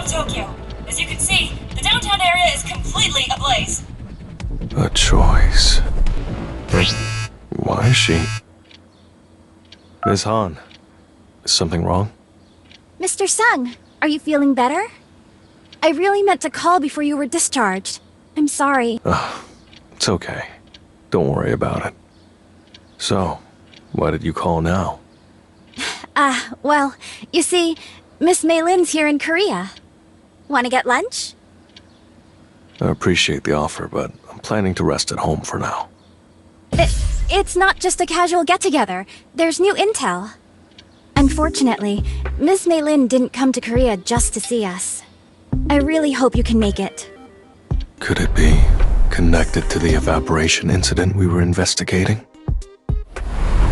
Tokyo. As you can see, the downtown area is completely ablaze. A choice. Why is she... Ms. Han, is something wrong? Mr. Sung, are you feeling better? I really meant to call before you were discharged. I'm sorry. It's okay. Don't worry about it. So, why did you call now? Well, you see, Miss Mei-Lin's here in Korea. Want to get lunch? I appreciate the offer, but I'm planning to rest at home for now. It's not just a casual get-together. There's new intel. Unfortunately, Miss Mei-Lin didn't come to Korea just to see us. I really hope you can make it. Could it be connected to the evaporation incident we were investigating?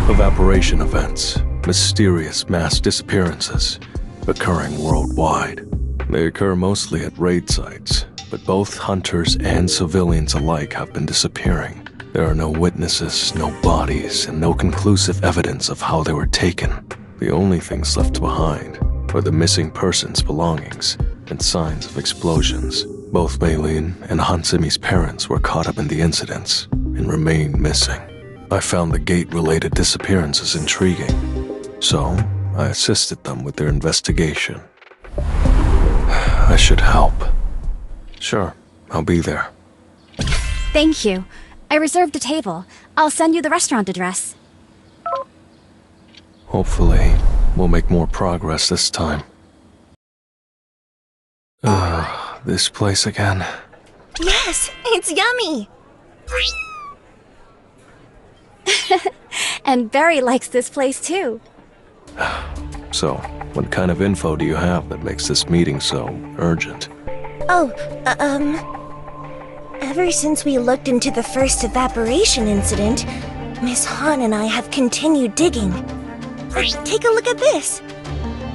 Evaporation events, mysterious mass disappearances, occurring worldwide. They occur mostly at raid sites, but both hunters and civilians alike have been disappearing. There are no witnesses, no bodies, and no conclusive evidence of how they were taken. The only things left behind are the missing person's belongings and signs of explosions. Both Mei-Lin and Hansimi's parents were caught up in the incidents and remain missing. I found the gate-related disappearances intriguing, so I assisted them with their investigation. I should help. Sure, I'll be there. Thank you. I reserved a table. I'll send you the restaurant address. Hopefully, we'll make more progress this time. This place again. Yes, it's yummy! And Barry likes this place too. So, what kind of info do you have that makes this meeting so urgent? Ever since we looked into the first evaporation incident, Miss Han and I have continued digging. Take a look at this!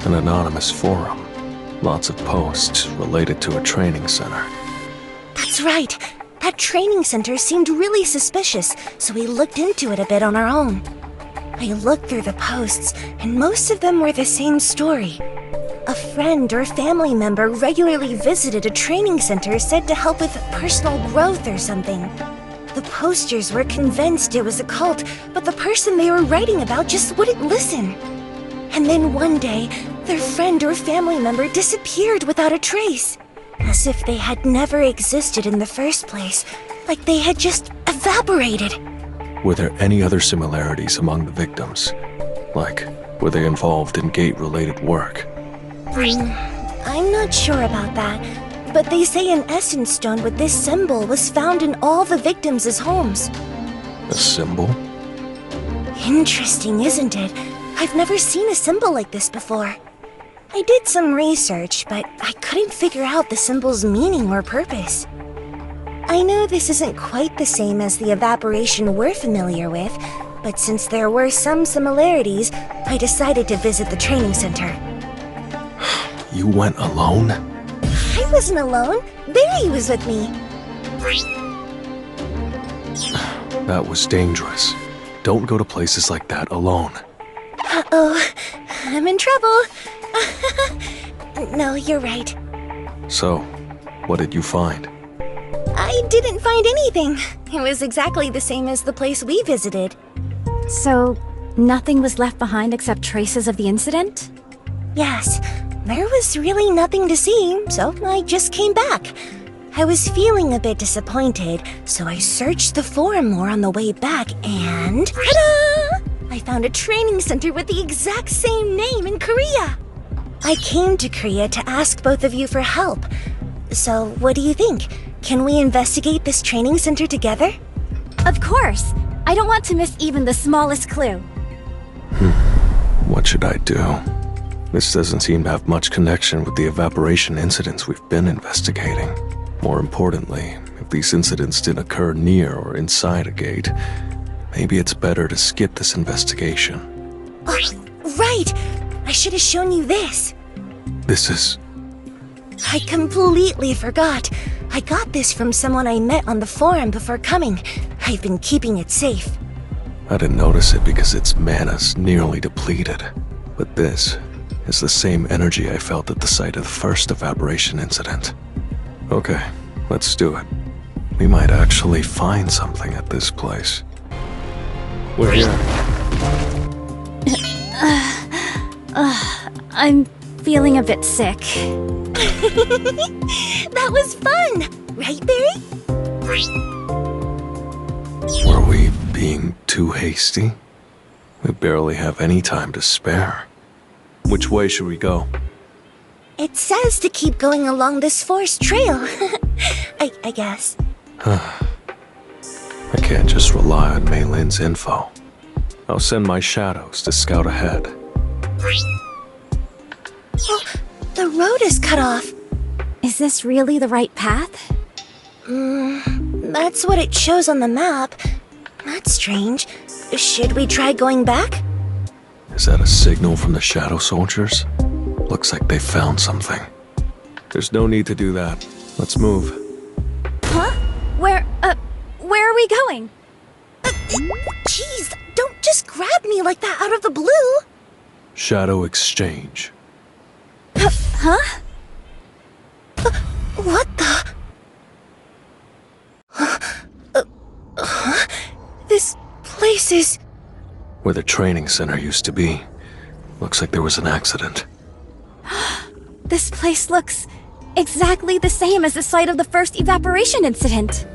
An anonymous forum. Lots of posts related to a training center. That's right. That training center seemed really suspicious, so we looked into it a bit on our own. I looked through the posts, and most of them were the same story. A friend or family member regularly visited a training center said to help with personal growth or something. The posters were convinced it was a cult, but the person they were writing about just wouldn't listen. And then one day, their friend or family member disappeared without a trace. As if they had never existed in the first place, like they had just evaporated. Were there any other similarities among the victims? Like, were they involved in gate-related work? I'm not sure about that, but they say an essence stone with this symbol was found in all the victims' homes. A symbol? Interesting, isn't it? I've never seen a symbol like this before. I did some research, but I couldn't figure out the symbol's meaning or purpose. I know this isn't quite the same as the evaporation we're familiar with, but since there were some similarities, I decided to visit the training center. You went alone? I wasn't alone. Barry was with me. That was dangerous. Don't go to places like that alone. Uh-oh, I'm in trouble. No, you're right. So, what did you find? I didn't find anything. It was exactly the same as the place we visited. So, nothing was left behind except traces of the incident? Yes, there was really nothing to see, so I just came back. I was feeling a bit disappointed, so I searched the forum more on the way back and... ta-da! I found a training center with the exact same name in Korea. I came to Korea to ask both of you for help. So, what do you think? Can we investigate this training center together? Of course! I don't want to miss even the smallest clue. What should I do? This doesn't seem to have much connection with the evaporation incidents we've been investigating. More importantly, if these incidents didn't occur near or inside a gate, maybe it's better to skip this investigation. Oh, right! I should have shown you this. This is... I completely forgot. I got this from someone I met on the forum before coming. I've been keeping it safe. I didn't notice it because its mana's nearly depleted. But this is the same energy I felt at the site of the first evaporation incident. Okay, let's do it. We might actually find something at this place. We're here. I'm feeling a bit sick. That was fun! Right, Barry? Were we being too hasty? We barely have any time to spare. Which way should we go? It says to keep going along this forest trail. I guess. I can't just rely on Mei Lin's info. I'll send my shadows to scout ahead. Oh, the road is cut off. Is this really the right path? That's what it shows on the map. That's strange. Should we try going back? Is that a signal from the shadow soldiers? Looks like they found something. There's no need to do that. Let's move. Huh? Where are we going? Jeez, don't just grab me like that out of the blue. Shadow exchange. Huh? What the? This place is... Where the training center used to be. Looks like there was an accident. This place looks exactly the same as the site of the first evaporation incident.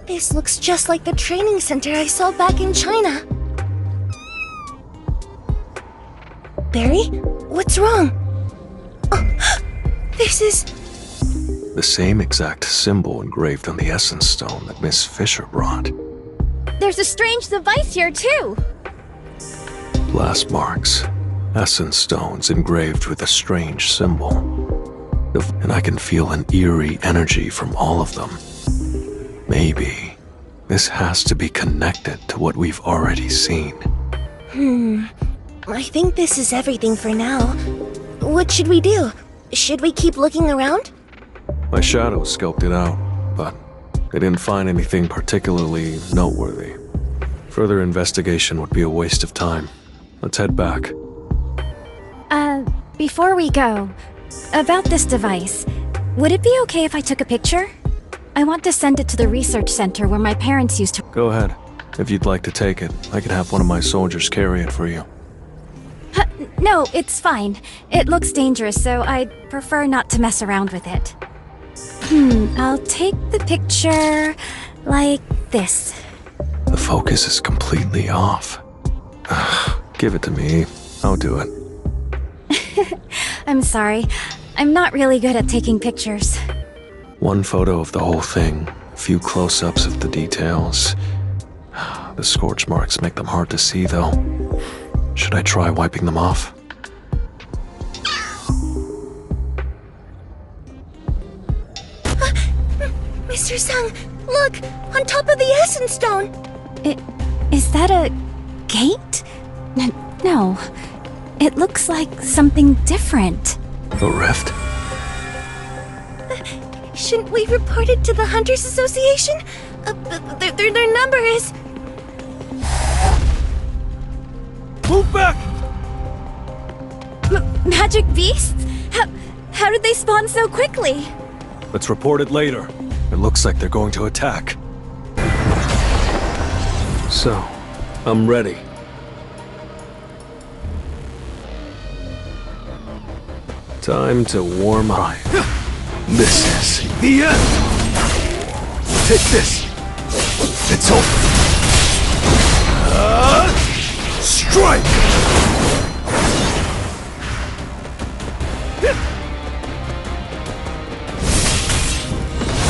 This looks just like the training center I saw back in China. Barry, what's wrong? Oh, this is... The same exact symbol engraved on the essence stone that Miss Fisher brought. There's a strange device here, too. Blast marks. Essence stones engraved with a strange symbol. And I can feel an eerie energy from all of them. Maybe this has to be connected to what we've already seen. I think this is everything for now. What should we do? Should we keep looking around? My shadow scoped it out, but they didn't find anything particularly noteworthy. Further investigation would be a waste of time. Let's head back. Before we go, about this device, would it be okay if I took a picture? I want to send it to the research center where my parents used to... Go ahead. If you'd like to take it, I can have one of my soldiers carry it for you. No, it's fine. It looks dangerous, so I'd prefer not to mess around with it. I'll take the picture like this. The focus is completely off. Give it to me. I'll do it. I'm sorry. I'm not really good at taking pictures. One photo of the whole thing, a few close-ups of the details. The scorch marks make them hard to see, though. Should I try wiping them off? Mr. Sung, look! On top of the essence stone! Is that a gate? No. It looks like something different. A rift? Shouldn't we report it to the Hunters Association? Their number is... Move back! Magic beasts? How did they spawn so quickly? Let's report it later. It looks like they're going to attack. So, I'm ready. Time to warm up. This is the end! Take this! It's over! Strike!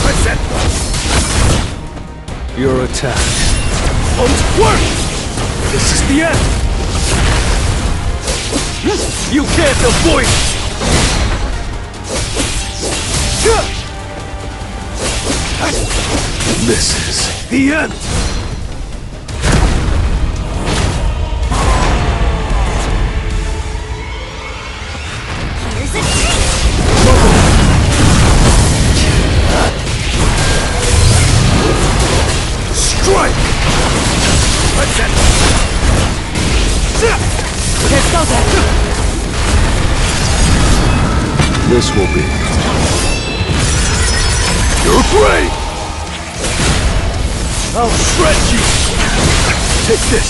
Present! Your attack won't work! This is the end! You can't avoid it! This is the end! Here's a taste! Strike! Let's Can't go there. This will be your grave! I'll shred you! Take this!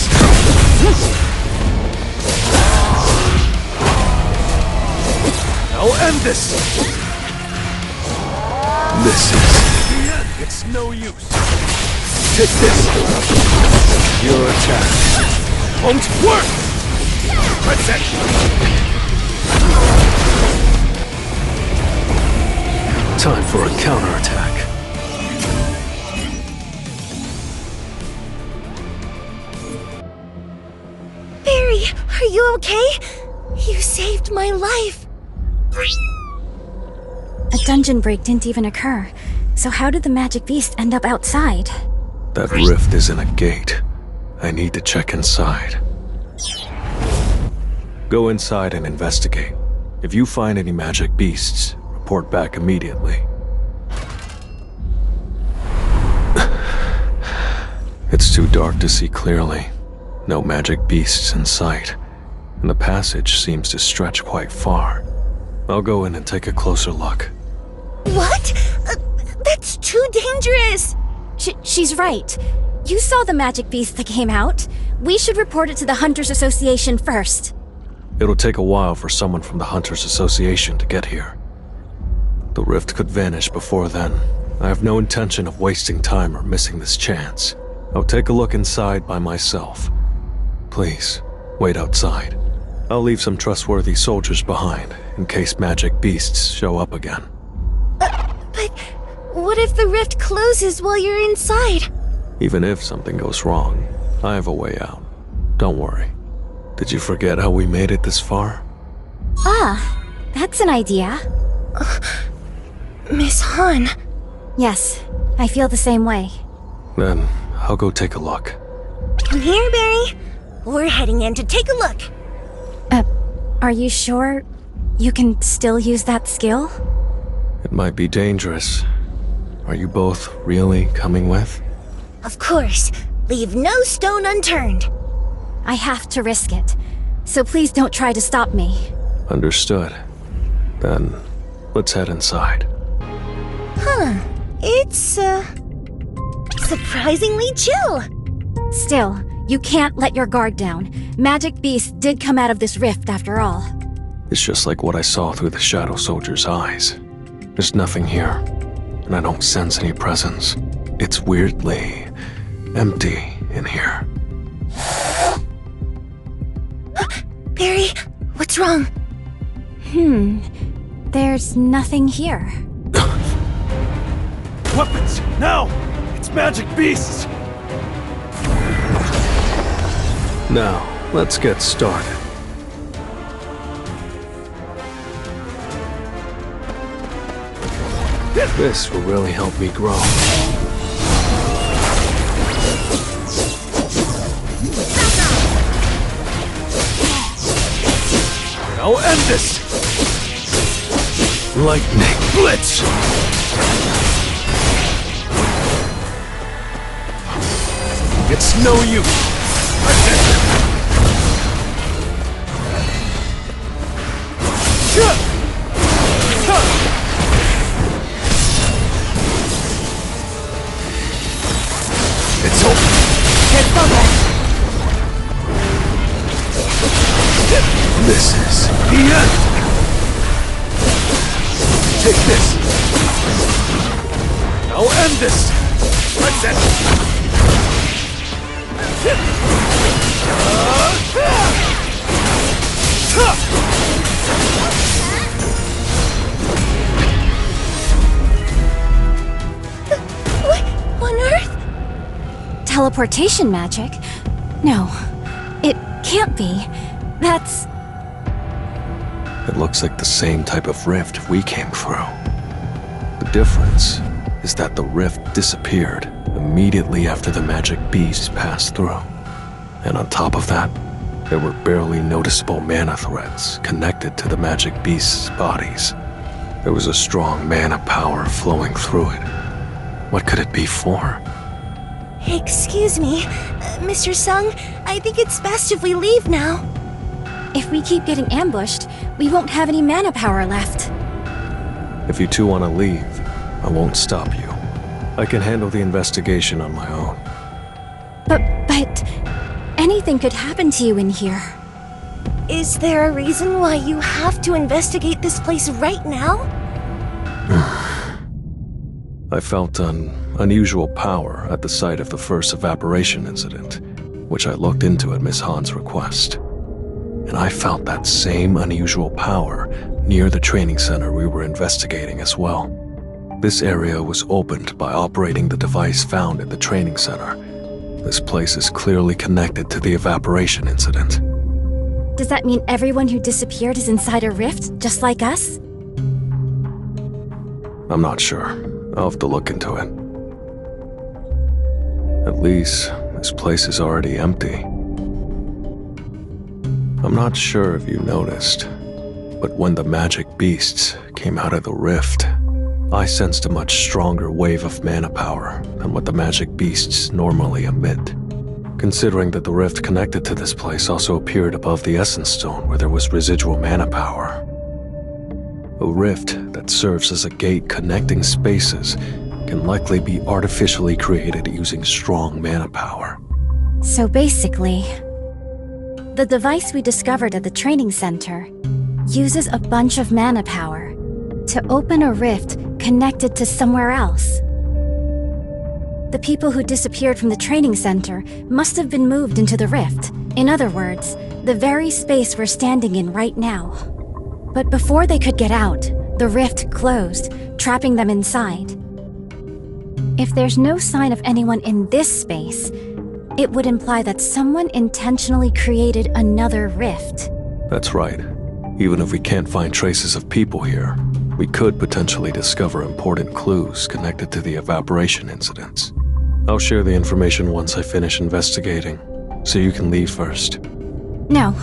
I'll end this! This is the end. It's no use. Take this! Your attack won't work! That's it! Time for a counterattack. Barry, are you okay? You saved my life. A dungeon break didn't even occur. So how did the magic beast end up outside? That rift isn't a gate. I need to check inside. Go inside and investigate. If you find any magic beasts, report back immediately. It's too dark to see clearly. No magic beasts in sight. And the passage seems to stretch quite far. I'll go in and take a closer look. What? That's too dangerous! She's right. You saw the magic beast that came out. We should report it to the Hunters Association first. It'll take a while for someone from the Hunters Association to get here. The rift could vanish before then. I have no intention of wasting time or missing this chance. I'll take a look inside by myself. Please, wait outside. I'll leave some trustworthy soldiers behind, in case magic beasts show up again. But what if the rift closes while you're inside? Even if something goes wrong, I have a way out. Don't worry. Did you forget how we made it this far? Ah, that's an idea. Miss Han. Yes, I feel the same way. Then, I'll go take a look. Come here, Barry. We're heading in to take a look. Are you sure you can still use that skill? It might be dangerous. Are you both really coming with? Of course. Leave no stone unturned. I have to risk it. So please don't try to stop me. Understood. Then, let's head inside. Huh. It's, surprisingly chill. Still, you can't let your guard down. Magic beasts did come out of this rift after all. It's just like what I saw through the Shadow Soldier's eyes. There's nothing here, and I don't sense any presence. It's weirdly empty in here. Barry, what's wrong? There's nothing here. Weapons! Now! It's magic beasts! Now, let's get started. This will really help me grow. I'll end this! Lightning Blitz! It's no use! It's over! Get focused! This is the end! Take this! I'll end this! That's it! What on earth? Teleportation magic? No, it can't be. That's... It looks like the same type of rift we came through. The difference is that the rift disappeared immediately after the magic beast passed through. And on top of that, there were barely noticeable mana threads connected to the magic beast's bodies. There was a strong mana power flowing through it. What could it be for? Excuse me, Mr. Sung, I think it's best if we leave now. If we keep getting ambushed, we won't have any mana power left. If you two want to leave, I won't stop you. I can handle the investigation on my own. But anything could happen to you in here. Is there a reason why you have to investigate this place right now? I felt an unusual power at the site of the first evaporation incident, which I looked into at Miss Han's request. And I felt that same unusual power near the training center we were investigating as well. This area was opened by operating the device found at the training center. This place is clearly connected to the evaporation incident. Does that mean everyone who disappeared is inside a rift, just like us? I'm not sure. I'll have to look into it. At least, this place is already empty. I'm not sure if you noticed, but when the magic beasts came out of the rift, I sensed a much stronger wave of mana power than what the magic beasts normally emit. Considering that the rift connected to this place also appeared above the Essence Stone where there was residual mana power. A rift that serves as a gate connecting spaces can likely be artificially created using strong mana power. So basically, the device we discovered at the training center uses a bunch of mana power to open a rift connected to somewhere else. The people who disappeared from the training center must have been moved into the rift. In other words, the very space we're standing in right now. But before they could get out, the rift closed, trapping them inside. If there's no sign of anyone in this space, it would imply that someone intentionally created another rift. That's right. Even if we can't find traces of people here, we could potentially discover important clues connected to the evaporation incidents. I'll share the information once I finish investigating, so you can leave first. No.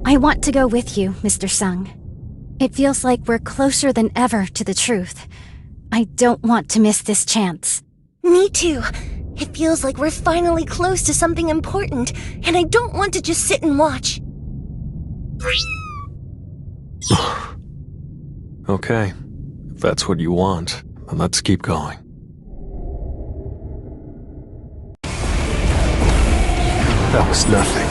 I want to go with you, Mr. Sung. It feels like we're closer than ever to the truth. I don't want to miss this chance. Me too. It feels like we're finally close to something important, and I don't want to just sit and watch. Okay. If that's what you want, then let's keep going. That was nothing.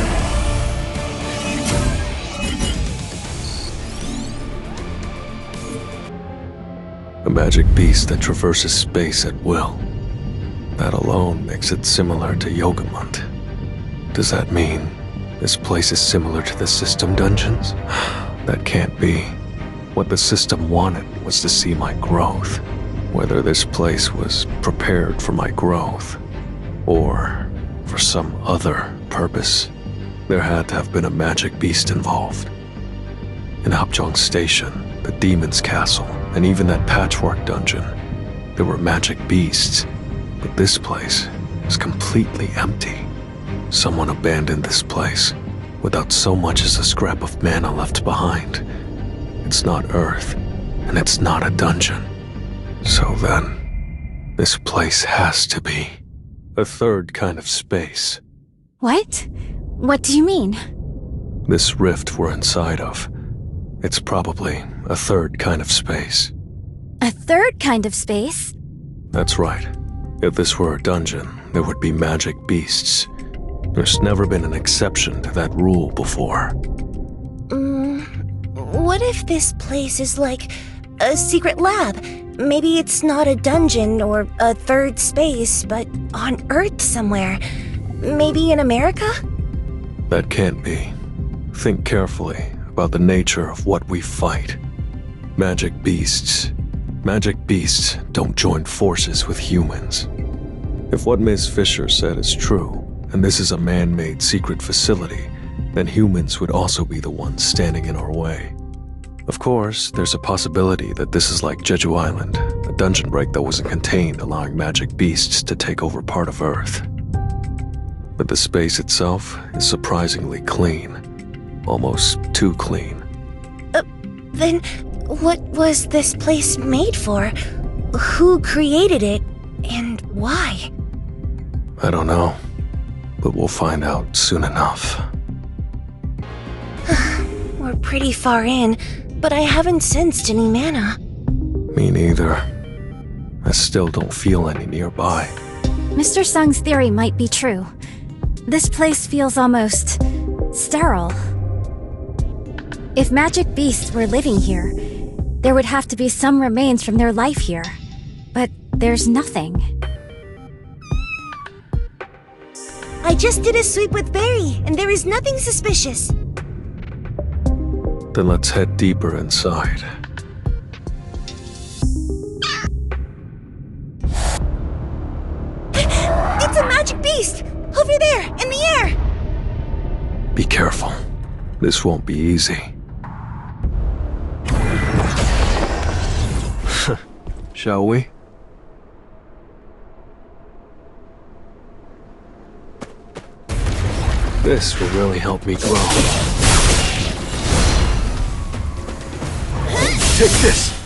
A magic beast that traverses space at will. That alone makes it similar to Yogamont. Does that mean this place is similar to the system dungeons? That can't be. What the system wanted was to see my growth. Whether this place was prepared for my growth, or for some other purpose, there had to have been a magic beast involved. In Hapjeong Station, the Demon's Castle, and even that patchwork dungeon, there were magic beasts. But this place is completely empty. Someone abandoned this place without so much as a scrap of mana left behind. It's not Earth, and it's not a dungeon. So then, this place has to be a third kind of space. What? What do you mean? This rift we're inside of, it's probably a third kind of space. A third kind of space? That's right. If this were a dungeon, there would be magic beasts. There's never been an exception to that rule before. What if this place is like a secret lab? Maybe it's not a dungeon or a third space, but on Earth somewhere. Maybe in America? That can't be. Think carefully about the nature of what we fight. Magic beasts. Magic beasts don't join forces with humans. If what Ms. Fisher said is true, and this is a man-made secret facility, then humans would also be the ones standing in our way. Of course, there's a possibility that this is like Jeju Island, a dungeon break that wasn't contained, allowing magic beasts to take over part of Earth. But the space itself is surprisingly clean. Almost too clean. Then what was this place made for? Who created it, and why? I don't know, but we'll find out soon enough. We're pretty far in, but I haven't sensed any mana. Me neither. I still don't feel any nearby. Mr. Sung's theory might be true. This place feels almost sterile. If magic beasts were living here, there would have to be some remains from their life here. But there's nothing. I just did a sweep with Barry, and there is nothing suspicious. Then let's head deeper inside. It's a magic beast! Over there, in the air! Be careful. This won't be easy. Shall we? This will really help me grow. Take this!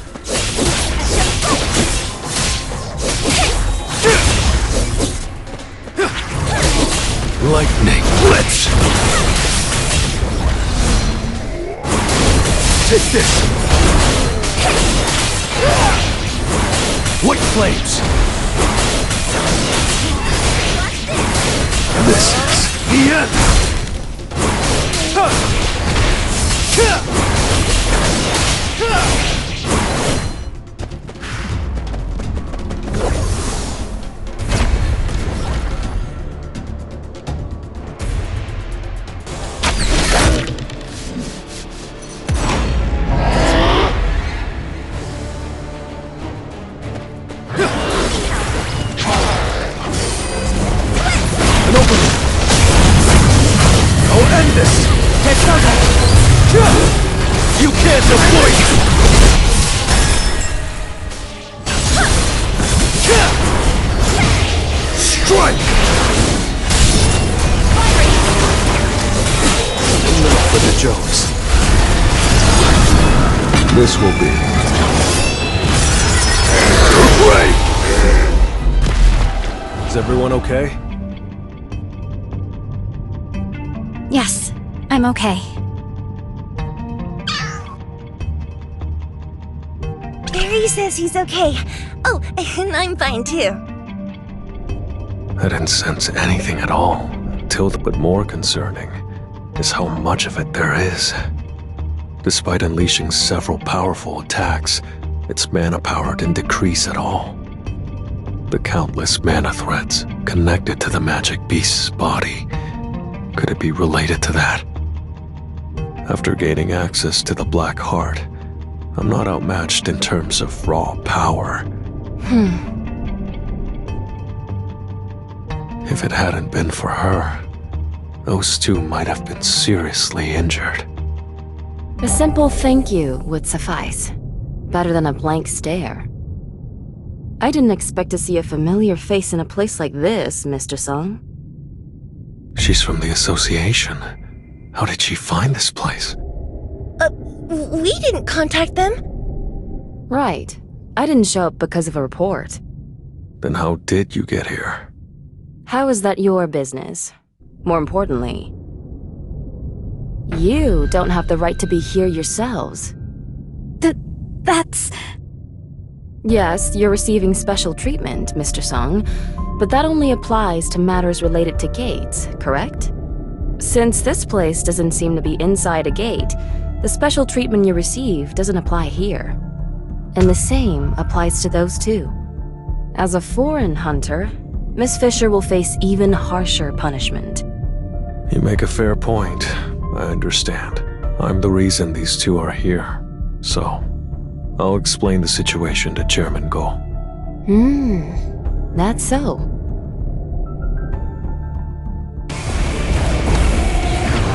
Lightning blitz! Take this! White flames! This is the end! You can't avoid it! Strike! Enough for the jokes. This will be great! Is everyone okay? Yes, I'm okay. Barry says he's okay. Oh, and I'm fine too. I didn't sense anything at all but more concerning is how much of it there is. Despite unleashing several powerful attacks, its mana power didn't decrease at all. The countless mana threads connected to the magic beast's body. Could it be related to that? After gaining access to the Black Heart, I'm not outmatched in terms of raw power. If it hadn't been for her, those two might have been seriously injured. A simple thank you would suffice. Better than a blank stare. I didn't expect to see a familiar face in a place like this, Mr. Sung. She's from the association. How did she find this place? We didn't contact them. Right. I didn't show up because of a report. Then how did you get here? How is that your business? More importantly, you don't have the right to be here yourselves. That's... Yes, you're receiving special treatment, Mr. Sung, but that only applies to matters related to gates, correct? Since this place doesn't seem to be inside a gate, the special treatment you receive doesn't apply here. And the same applies to those two. As a foreign hunter, Miss Fisher will face even harsher punishment. You make a fair point. I understand. I'm the reason these two are here. So, I'll explain the situation to Chairman Go. That's so.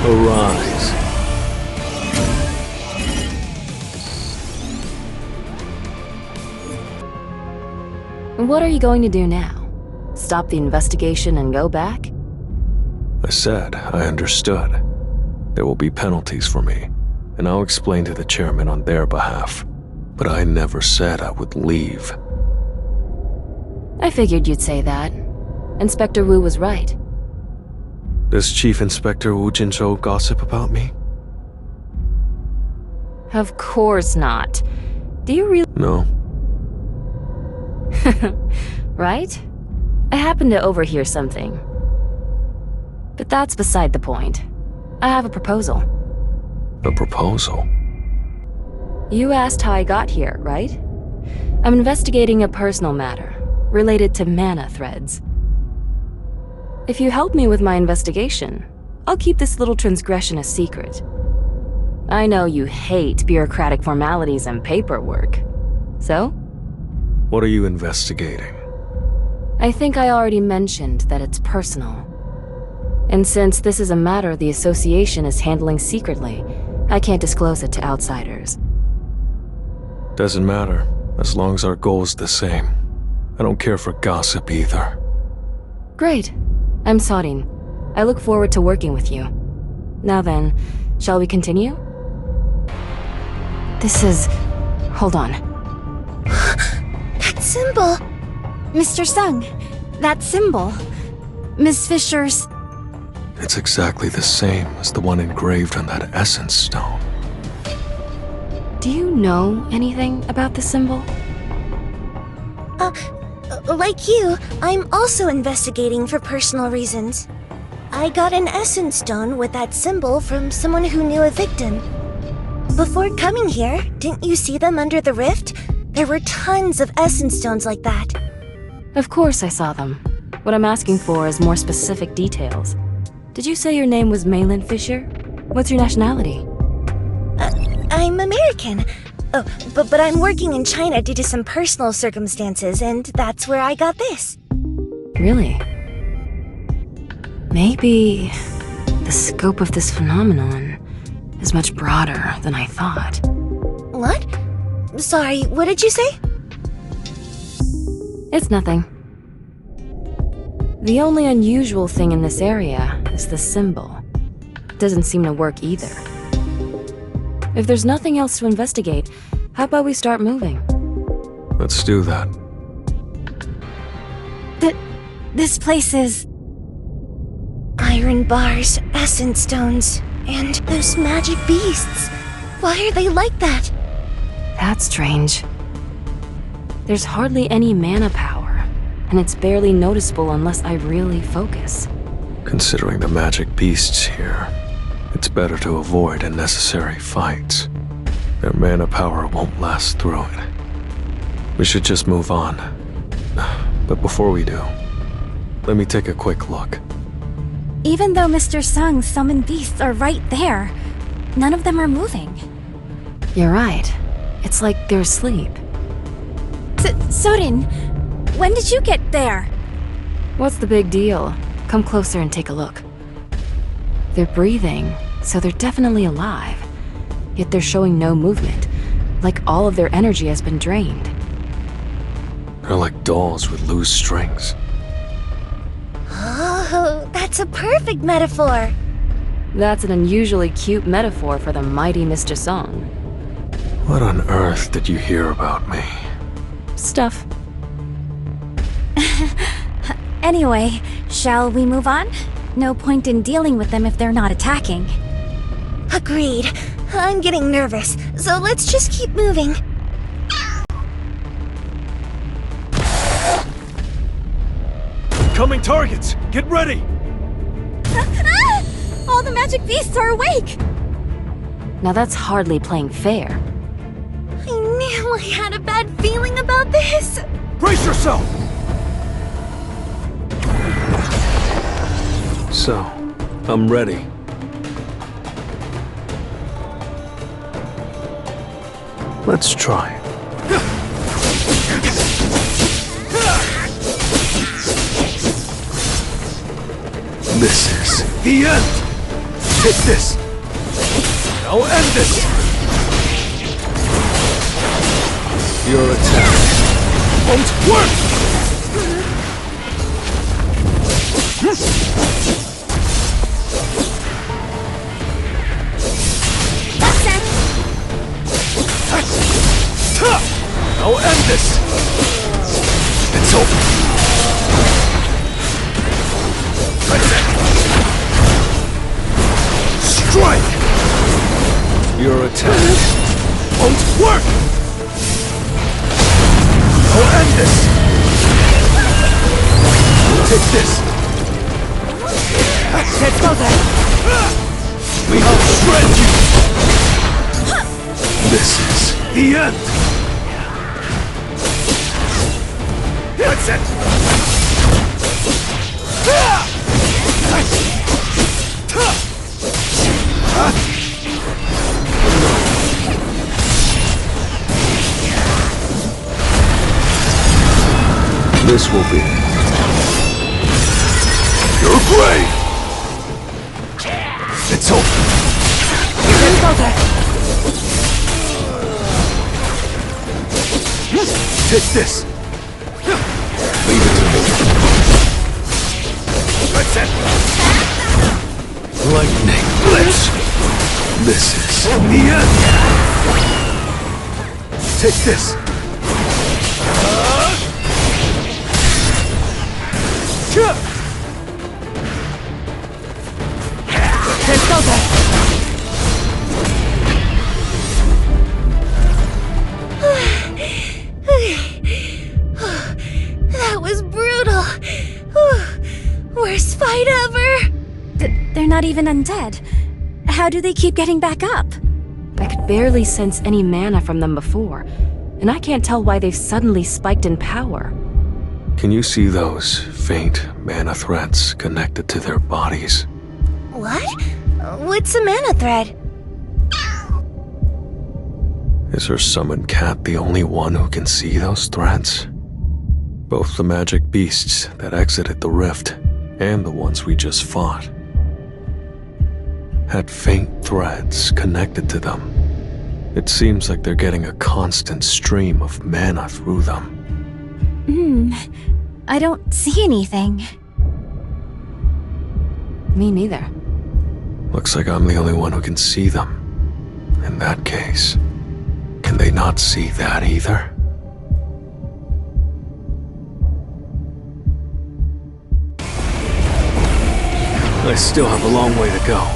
Arise. What are you going to do now? Stop the investigation and go back? I said I understood. There will be penalties for me, and I'll explain to the chairman on their behalf. But I never said I would leave. I figured you'd say that. Inspector Wu was right. Does Chief Inspector Wu Jinzhou gossip about me? Of course not. Do you really— No. Right? I happened to overhear something. But that's beside the point. I have a proposal. A proposal? You asked how I got here, right? I'm investigating a personal matter, related to mana threads. If you help me with my investigation, I'll keep this little transgression a secret. I know you hate bureaucratic formalities and paperwork. So? What are you investigating? I think I already mentioned that it's personal. And since this is a matter the Association is handling secretly, I can't disclose it to outsiders. Doesn't matter, as long as our goal's the same. I don't care for gossip either. Great. I'm Sorin. I look forward to working with you. Now then, shall we continue? This is... Hold on. That symbol! Mr. Sung, that symbol. Miss Fisher's... It's exactly the same as the one engraved on that essence stone. Do you know anything about the symbol? Like you, I'm also investigating for personal reasons. I got an essence stone with that symbol from someone who knew a victim. Before coming here, didn't you see them under the rift? There were tons of essence stones like that. Of course I saw them. What I'm asking for is more specific details. Did you say your name was Maylin Fisher? What's your nationality? I'm American. Oh, but I'm working in China due to some personal circumstances, and that's where I got this. Really? Maybe the scope of this phenomenon is much broader than I thought. What? Sorry, what did you say? It's nothing. The only unusual thing in this area is the symbol. Doesn't seem to work either. If there's nothing else to investigate, how about we start moving? Let's do that. This place is... Iron bars, essence stones, and those magic beasts. Why are they like that? That's strange. There's hardly any mana power, and it's barely noticeable unless I really focus. Considering the magic beasts here, it's better to avoid unnecessary fights. Their mana power won't last through it. We should just move on. But before we do, let me take a quick look. Even though Mr. Sung's summoned beasts are right there, none of them are moving. You're right. It's like they're asleep. Sorin, when did you get there? What's the big deal? Come closer and take a look. They're breathing, so they're definitely alive. Yet they're showing no movement, like all of their energy has been drained. They're like dolls with loose strings. Oh, that's a perfect metaphor. That's an unusually cute metaphor for the mighty Mr. Song. What on earth did you hear about me? Stuff. Anyway, shall we move on? No point in dealing with them if they're not attacking. Agreed. I'm getting nervous, so let's just keep moving. Incoming targets! Get ready! All the magic beasts are awake! Now that's hardly playing fair. I knew I had a bad feeling about this. Brace yourself! So, I'm ready. Let's try it. This is the end! Take this! Now end this! Your attack won't work! Now end this! It's over! That's it! Strike! Your attack won't work! Now end this! Take this! Let's go there! I'll shred you! This is the end! That's it! This will be your grave! It's over! Let's go there! Take this! Leave it to me. That's it! Lightning blitz! This is the end! Take this! Let's go there! That was brutal. Worst fight ever. They're not even undead. How do they keep getting back up? I could barely sense any mana from them before, and I can't tell why they've suddenly spiked in power. Can you see those faint mana threads connected to their bodies? What? What's a mana thread? Is her summoned cat the only one who can see those threads? Both the magic beasts that exited the rift and the ones we just fought had faint threads connected to them. It seems like they're getting a constant stream of mana through them. I don't see anything. Me neither. Looks like I'm the only one who can see them. In that case, can they not see that either? I still have a long way to go.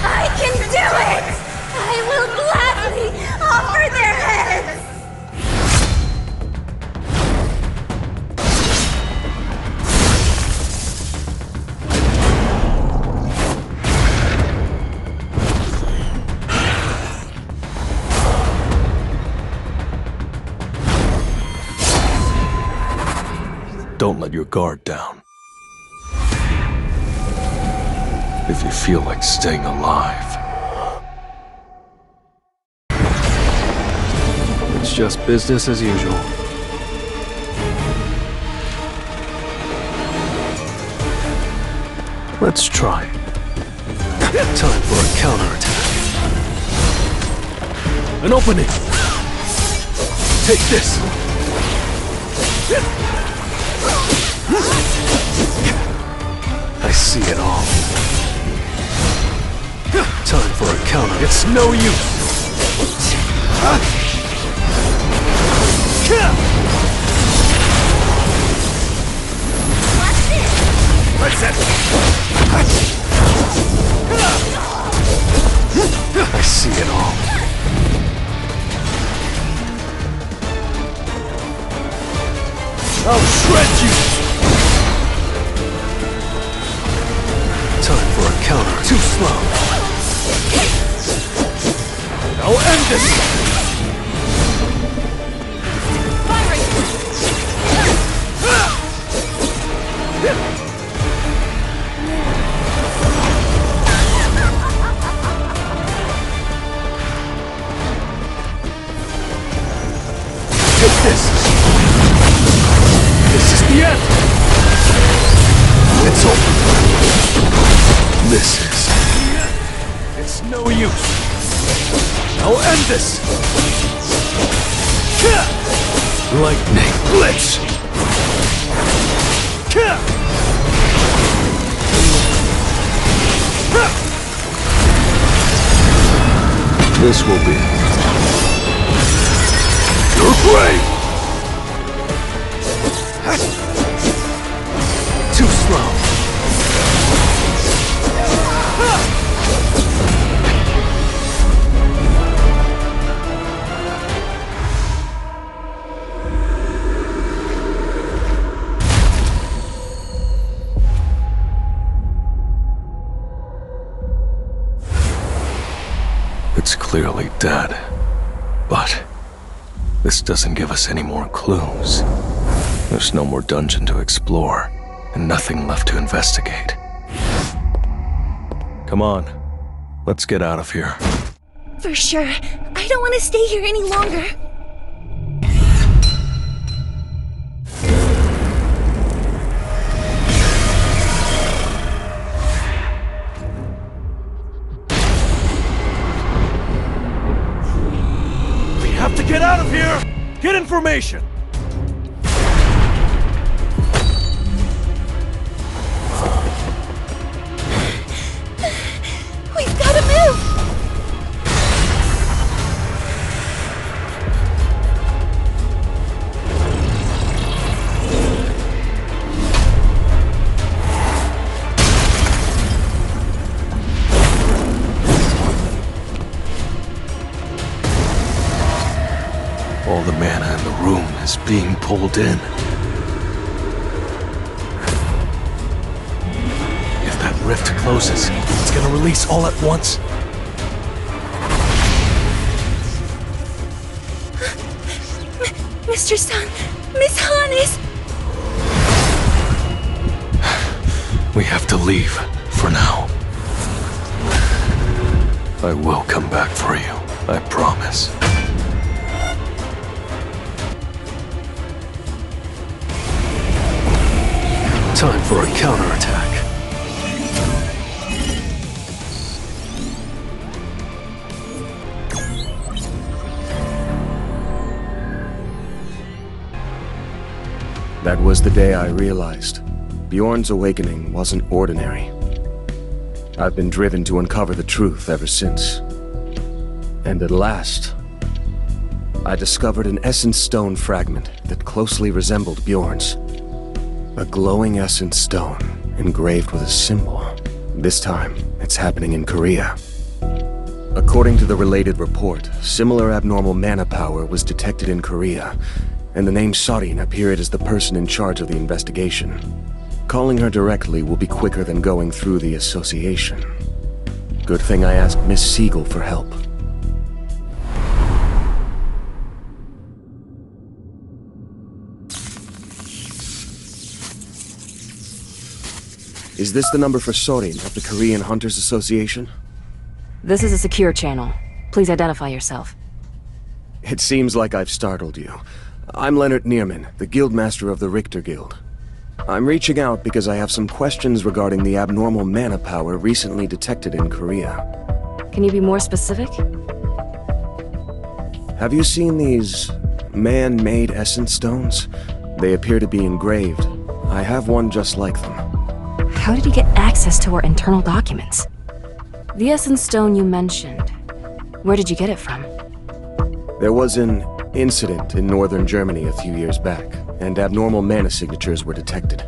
I can do it! I will gladly offer their heads! Don't let your guard down. If you feel like staying alive. It's just business as usual. Let's try. Time for a counterattack. An opening! Take this! I see it all. Time for a counter. It's no use! That's it! I see it all. I'll shred you! Time for a counter. Too slow. I'll end this! Take this! This misses. It's no use. I'll end this. Lightning blitz. This will be your grave. Too slow. It's clearly dead, but this doesn't give us any more clues. There's no more dungeon to explore, and nothing left to investigate. Come on, let's get out of here. For sure. I don't want to stay here any longer. Have to get out of here! Get information! We've got to move! All the mana in the room is being pulled in. If that rift closes, it's gonna release all at once. Mr. Sun, Miss Hannes! We have to leave, for now. I will come back for you, I promise. Time for a counterattack. That was the day I realized Bjorn's awakening wasn't ordinary. I've been driven to uncover the truth ever since. And at last, I discovered an Essence Stone fragment that closely resembled Bjorn's. A glowing Essence Stone, engraved with a symbol. This time, it's happening in Korea. According to the related report, similar abnormal mana power was detected in Korea, and the name Sorin appeared as the person in charge of the investigation. Calling her directly will be quicker than going through the association. Good thing I asked Miss Siegel for help. Is this the number for Sorin of the Korean Hunters Association? This is a secure channel. Please identify yourself. It seems like I've startled you. I'm Leonard Neerman, the Guildmaster of the Richter Guild. I'm reaching out because I have some questions regarding the abnormal mana power recently detected in Korea. Can you be more specific? Have you seen these man-made essence stones? They appear to be engraved. I have one just like them. How did you get access to our internal documents? The Essence Stone you mentioned, where did you get it from? There was an incident in northern Germany a few years back, and abnormal mana signatures were detected.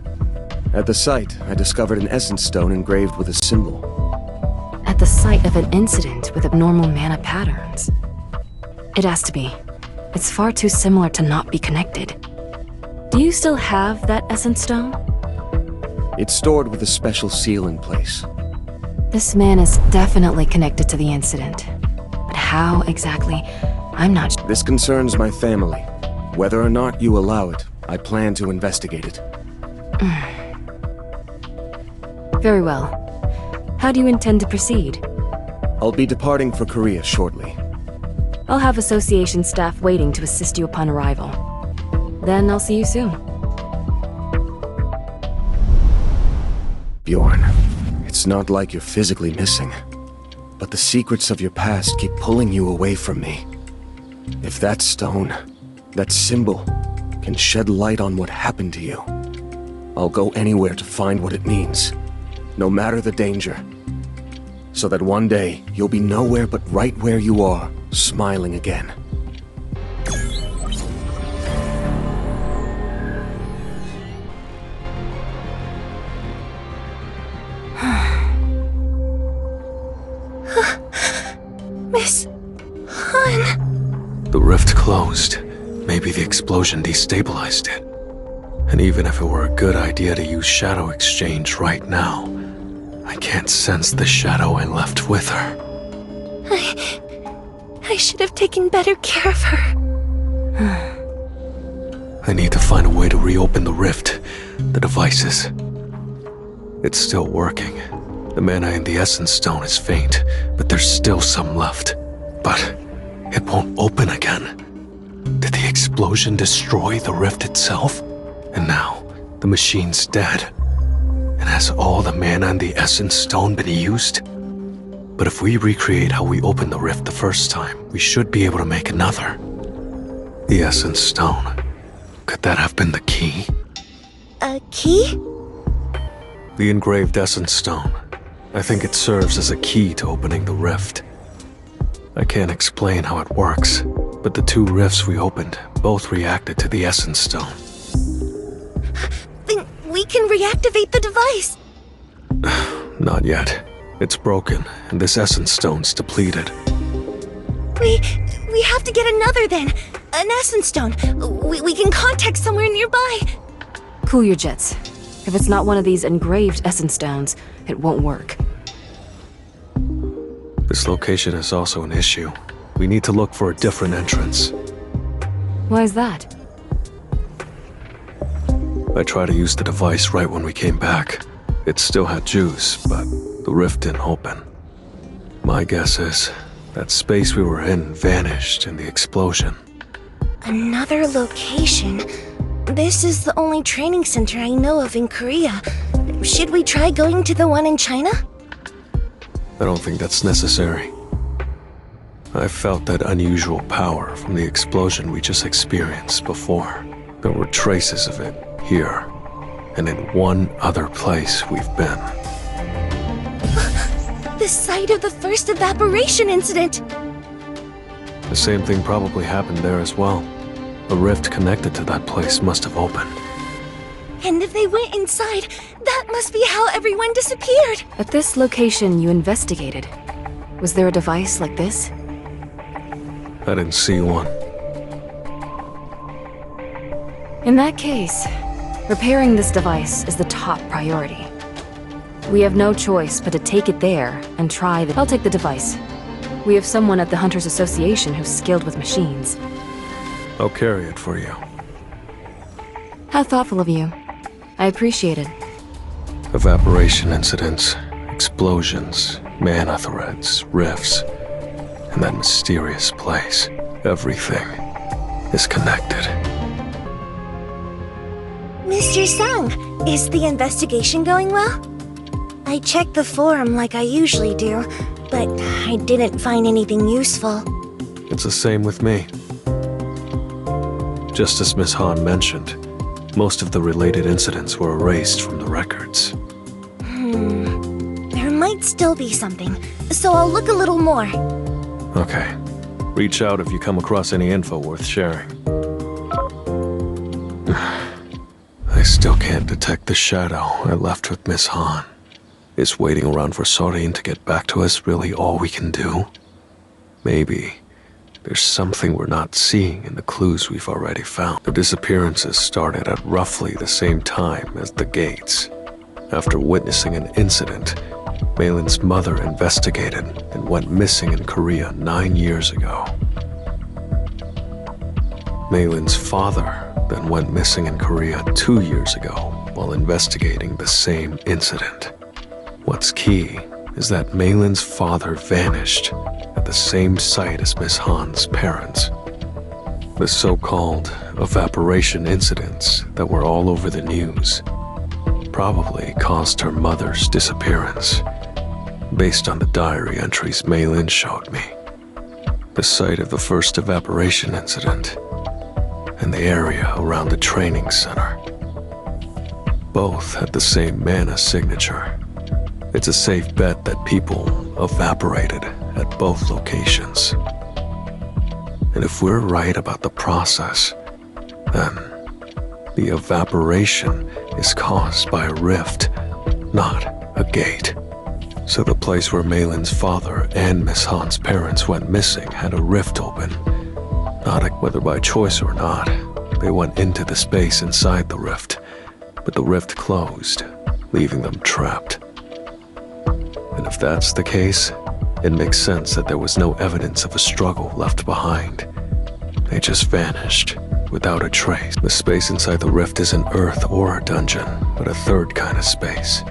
At the site, I discovered an Essence Stone engraved with a symbol. At the site of an incident with abnormal mana patterns. It has to be. It's far too similar to not be connected. Do you still have that Essence Stone? It's stored with a special seal in place. This man is definitely connected to the incident. But how exactly? I'm not sure. This concerns my family. Whether or not you allow it, I plan to investigate it. Very well. How do you intend to proceed? I'll be departing for Korea shortly. I'll have association staff waiting to assist you upon arrival. Then I'll see you soon. Bjorn, it's It's not like you're physically missing, but the secrets of your past keep pulling you away from me. If that stone, that symbol, can shed light on what happened to you, I'll go anywhere to find what it means, no matter the danger. So that one day, you'll be nowhere but right where you are, smiling again. Miss Han. The rift closed. Maybe the explosion destabilized it. And even if it were a good idea to use shadow exchange right now, I can't sense the shadow I left with her. I should have taken better care of her. I need to find a way to reopen the rift. The devices. It's still working. The mana in the Essence Stone is faint, but there's still some left. But it won't open again. Did the explosion destroy the rift itself? And now, the machine's dead. And has all the mana in the Essence Stone been used? But if we recreate how we opened the rift the first time, we should be able to make another. The Essence Stone. Could that have been the key? A key? The engraved Essence Stone. I think it serves as a key to opening the rift. I can't explain how it works, but the two rifts we opened both reacted to the Essence Stone. Then we can reactivate the device. Not yet. It's broken, and this Essence Stone's depleted. We have to get another then. An Essence Stone. We can contact somewhere nearby. Cool your jets. If it's not one of these engraved Essence Stones, it won't work. This location is also an issue. We need to look for a different entrance. Why is that? I tried to use the device right when we came back. It still had juice, but the rift didn't open. My guess is that space we were in vanished in the explosion. Another location? This is the only training center I know of in Korea. Should we try going to the one in China? I don't think that's necessary. I felt that unusual power from the explosion we just experienced before. There were traces of it here, and in one other place we've been. The site of the first evaporation incident! The same thing probably happened there as well. A rift connected to that place must have opened. And if they went inside, that must be how everyone disappeared! At this location you investigated, was there a device like this? I didn't see one. In that case, repairing this device is the top priority. We have no choice but to take it there and try the— I'll take the device. We have someone at the Hunters Association who's skilled with machines. I'll carry it for you. How thoughtful of you. I appreciate it. Evaporation incidents, explosions, mana threads, rifts, and that mysterious place. Everything is connected. Mr. Sung, is the investigation going well? I checked the forum like I usually do, but I didn't find anything useful. It's the same with me. Just as Miss Han mentioned, most of the related incidents were erased from the records. There might still be something, so I'll look a little more. Okay. Reach out if you come across any info worth sharing. I still can't detect the shadow I left with Miss Han. Is waiting around for Sorin to get back to us really all we can do? Maybe there's something we're not seeing in the clues we've already found. The disappearances started at roughly the same time as the gates. After witnessing an incident, Malin's mother investigated and went missing in Korea 9 years ago. Malin's father then went missing in Korea 2 years ago while investigating the same incident. What's key is that Malin's father vanished at the same site as Miss Han's parents. The so-called evaporation incidents that were all over the news probably caused her mother's disappearance. based on the diary entries Maylin showed me. The site of the first evaporation incident, and the area around the training center. Both had the same mana signature. It's a safe bet that people evaporated at both locations. And if we're right about the process, then the evaporation is caused by a rift, not a gate. So the place where Maylin's father and Miss Han's parents went missing had a rift open. Whether by choice or not, they went into the space inside the rift, but the rift closed, leaving them trapped. And if that's the case, it makes sense that there was no evidence of a struggle left behind. They just vanished, without a trace. The space inside the rift isn't Earth or a dungeon, but a third kind of space.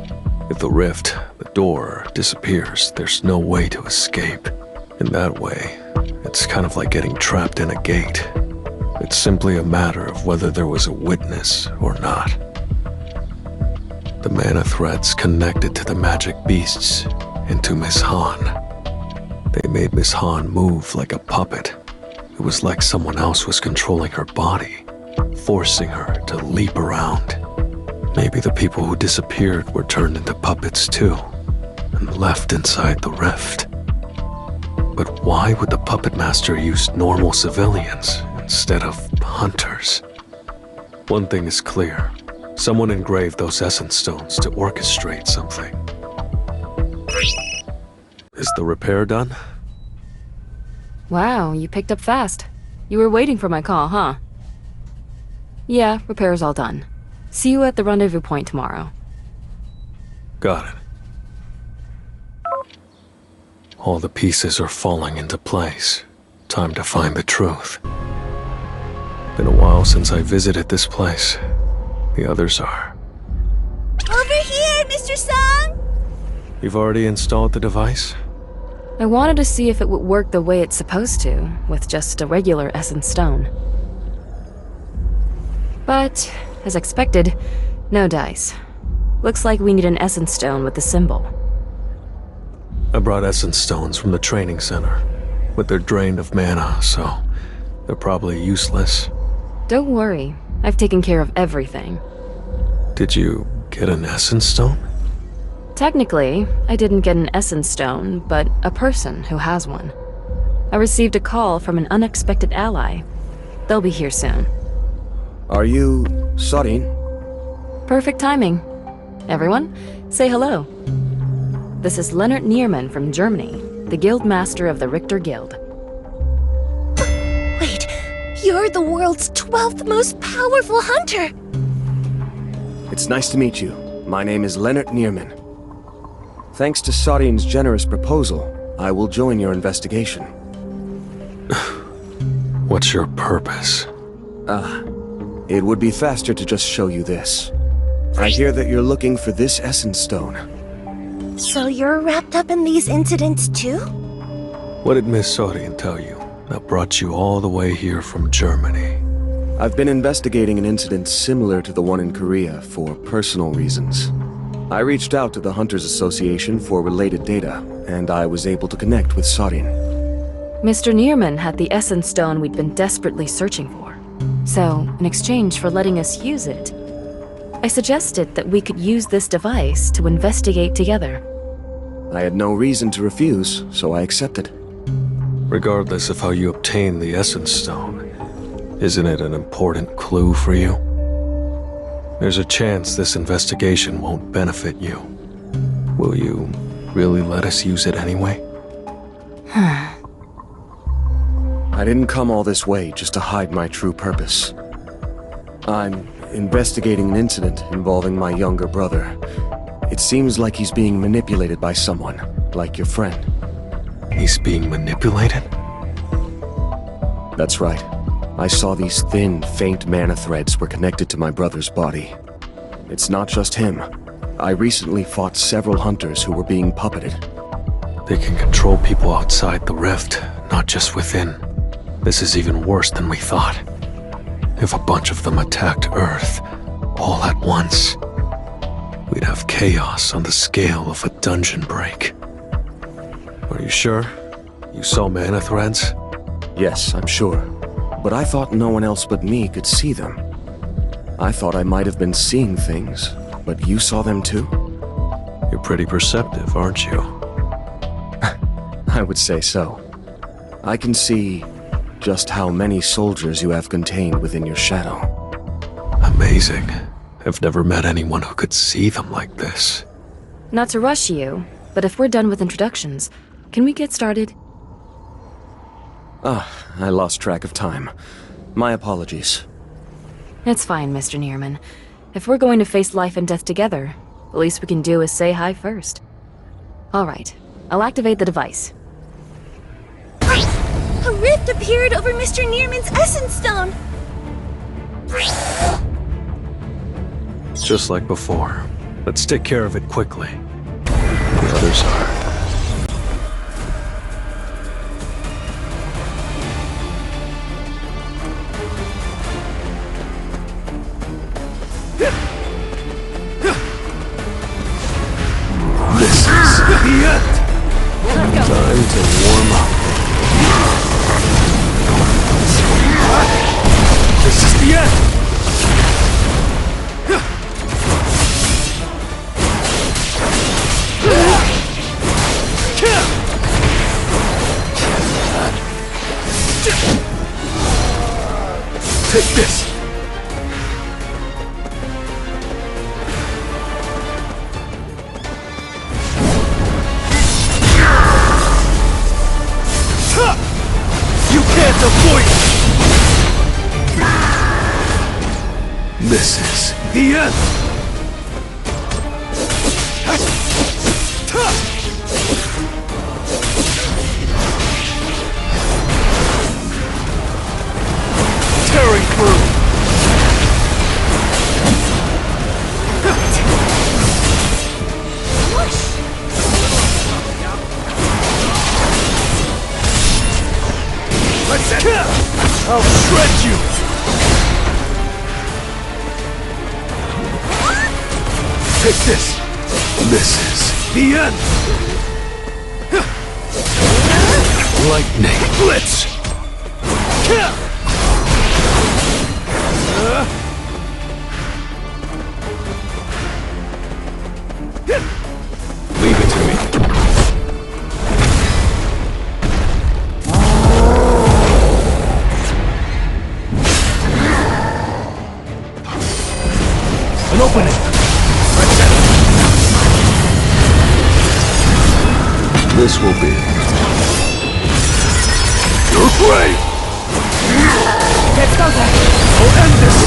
If the rift, the door, disappears, there's no way to escape. In that way, it's kind of like getting trapped in a gate. It's simply a matter of whether there was a witness or not. The mana threads connected to the magic beasts and to Miss Han. They made Miss Han move like a puppet. It was like someone else was controlling her body, forcing her to leap around. Maybe the people who disappeared were turned into puppets too, and left inside the rift. But why would the puppet master use normal civilians instead of hunters? One thing is clear. Someone engraved those essence stones to orchestrate something. Is the repair done? Wow, you picked up fast. You were waiting for my call, huh? Yeah, repair's all done. See you at the rendezvous point tomorrow. Got it. All the pieces are falling into place. Time to find the truth. Been a while since I visited this place. The others are. Over here, Mr. Song! You've already installed the device? I wanted to see if it would work the way it's supposed to, with just a regular essence stone. But, as expected, no dice. Looks like we need an essence stone with the symbol. I brought essence stones from the training center, but they're drained of mana, so they're probably useless. Don't worry, I've taken care of everything. Did you get an essence stone? Technically, I didn't get an essence stone, but a person who has one. I received a call from an unexpected ally. They'll be here soon. Are you Sorin? Perfect timing. Everyone, say hello. This is Leonard Nierman from Germany, the guild master of the Richter Guild. Wait, you're the world's 12th most powerful hunter! It's nice to meet you. My name is Leonard Nierman. Thanks to Sorin's generous proposal, I will join your investigation. What's your purpose? It would be faster to just show you this. I hear that you're looking for this essence stone. So you're wrapped up in these incidents too? What did Miss Sorin tell you that brought you all the way here from Germany? I've been investigating an incident similar to the one in Korea for personal reasons. I reached out to the Hunters Association for related data, and I was able to connect with Sorin. Mr. Nierman had the essence stone we'd been desperately searching for. So, in exchange for letting us use it, I suggested that we could use this device to investigate together. I had no reason to refuse, so I accepted. Regardless of how you obtain the essence stone, isn't it an important clue for you? There's a chance this investigation won't benefit you. Will you really let us use it anyway? I didn't come all this way just to hide my true purpose. I'm investigating an incident involving my younger brother. It seems like he's being manipulated by someone, like your friend. He's being manipulated? That's right. I saw these thin, faint mana threads were connected to my brother's body. It's not just him. I recently fought several hunters who were being puppeted. They can control people outside the rift, not just within. This is even worse than we thought. If a bunch of them attacked Earth, all at once, we'd have chaos on the scale of a dungeon break. Are you sure? You saw mana threads? Yes, I'm sure. But I thought no one else but me could see them. I thought I might have been seeing things, but you saw them too? You're pretty perceptive, aren't you? I would say so. I can see just how many soldiers you have contained within your shadow. Amazing. I've never met anyone who could see them like this. Not to rush you, but if we're done with introductions, can we get started? I lost track of time. My apologies. It's fine, Mr. Nearman. If we're going to face life and death together, the least we can do is say hi first. Alright, I'll activate the device. A rift appeared over Mr. Nearman's Essence Stone! Just like before. Let's take care of it quickly. The others are. This is the end! Time to warm up. This is the end! Take this! You can't avoid it! This is The end! Tearing through! I'll shred you! Take this! This is The end! lightning. Blitz! Leave it to me. An opening! This will be Your prey! Let's go there! I'll end this!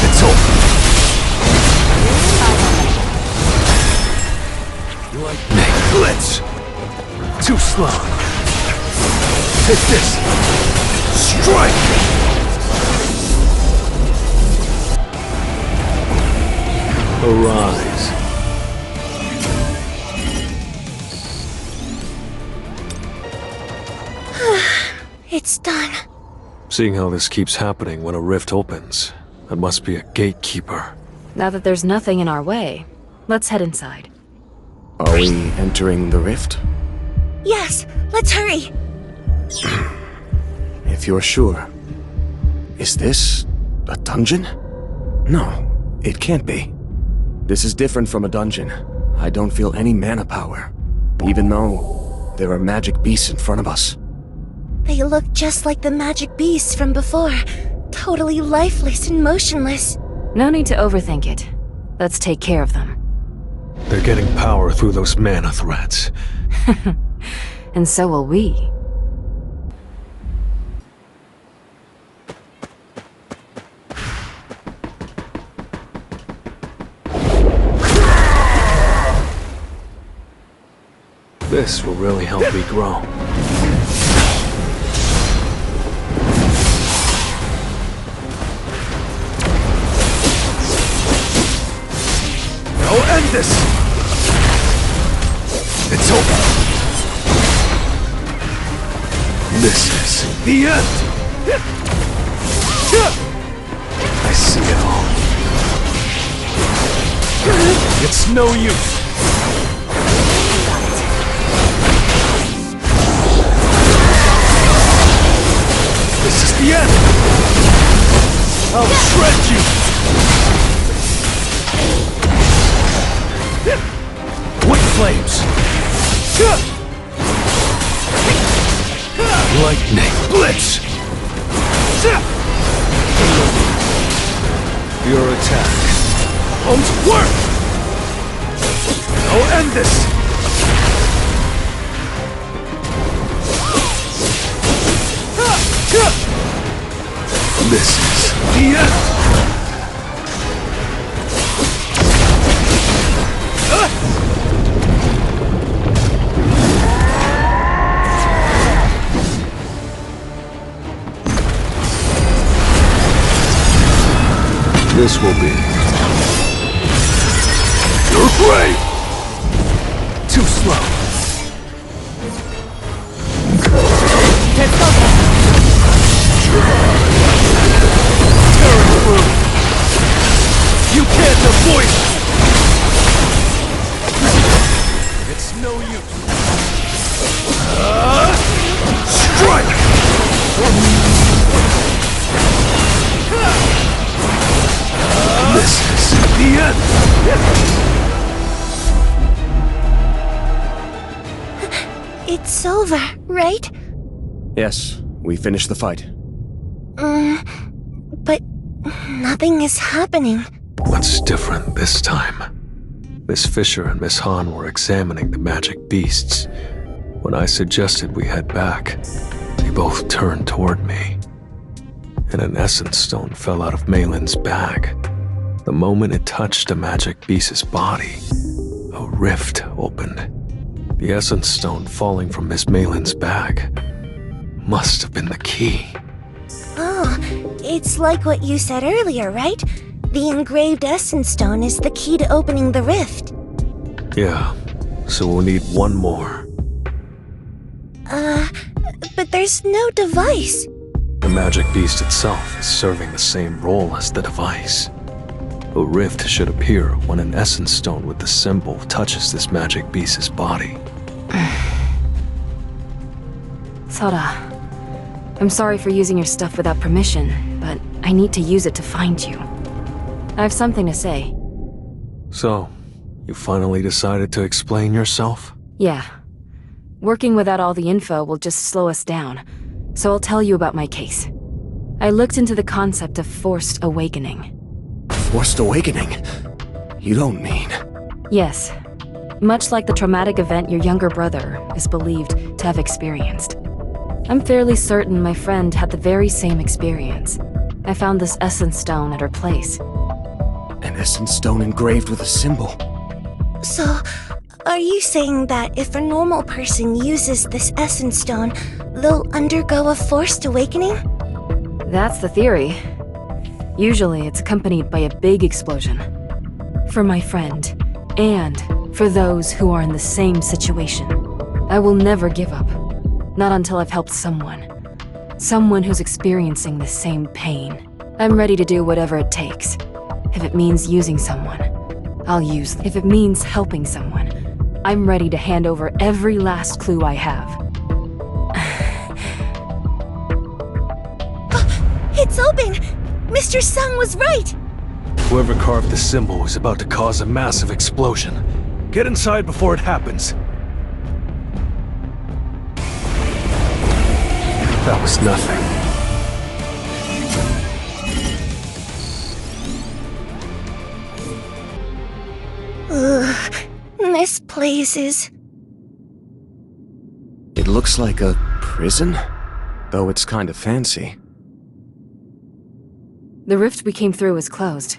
It's over! lightning. Blitz! Too slow. Take this! Strike! Arise. It's done. Seeing how this keeps happening when a rift opens, it must be a gatekeeper. Now that there's nothing in our way, let's head inside. Are we entering the rift? Yes, let's hurry. If you're sure. Is this a dungeon? No, it can't be. This is different from a dungeon. I don't feel any mana power, even though there are magic beasts in front of us. They look just like the magic beasts from before. Totally lifeless and motionless. No need to overthink it. Let's take care of them. They're getting power through those mana threads. And so will we. This will really help me grow. I'll end this! It's over! This is The end! I see it all. It's no use! I'll shred you! White flames! Lightning Blitz! your attack. Won't work! I'll end this! This is The end! this will be Your grave! Too slow. Tearing through! You can't avoid it! It's no use. Strike! this is The end! It's over, right? Yes, we finished the fight. But nothing is happening. what's different this time. Miss Fisher and Miss Han were examining the magic beasts. When I suggested we head back, they both turned toward me. And an essence stone fell out of Malin's bag. The moment it touched the magic beast's body, a rift opened. The essence stone falling from Miss Malin's bag must have been the key. Oh, it's like what you said earlier, right? The engraved essence stone is the key to opening the rift. Yeah, so we'll need one more. But there's no device. The magic beast itself is serving the same role as the device. A rift should appear when an essence stone with the symbol touches this magic beast's body. Sora, I'm sorry for using your stuff without permission, but I need to use it to find you. I have something to say. So, you finally decided to explain yourself? Yeah. Working without all the info will just slow us down, so I'll tell you about my case. I looked into the concept of forced awakening. Forced awakening? You don't mean... Yes. Much like the traumatic event your younger brother is believed to have experienced. I'm fairly certain my friend had the very same experience. I found this essence stone at her place. An essence stone engraved with a symbol. So, are you saying that if a normal person uses this essence stone, they'll undergo a forced awakening? That's the theory. Usually it's accompanied by a big explosion. For my friend, and for those who are in the same situation. I will never give up. Not until I've helped someone. Someone who's experiencing the same pain. I'm ready to do whatever it takes. If it means using someone, I'll use them. If it means helping someone, I'm ready to hand over every last clue I have. It's open! Mr. Sung was right! Whoever carved the symbol is about to cause a massive explosion. Get inside before it happens. That was nothing. Ugh, this place is... It looks like a prison, though it's kind of fancy. The rift we came through is closed.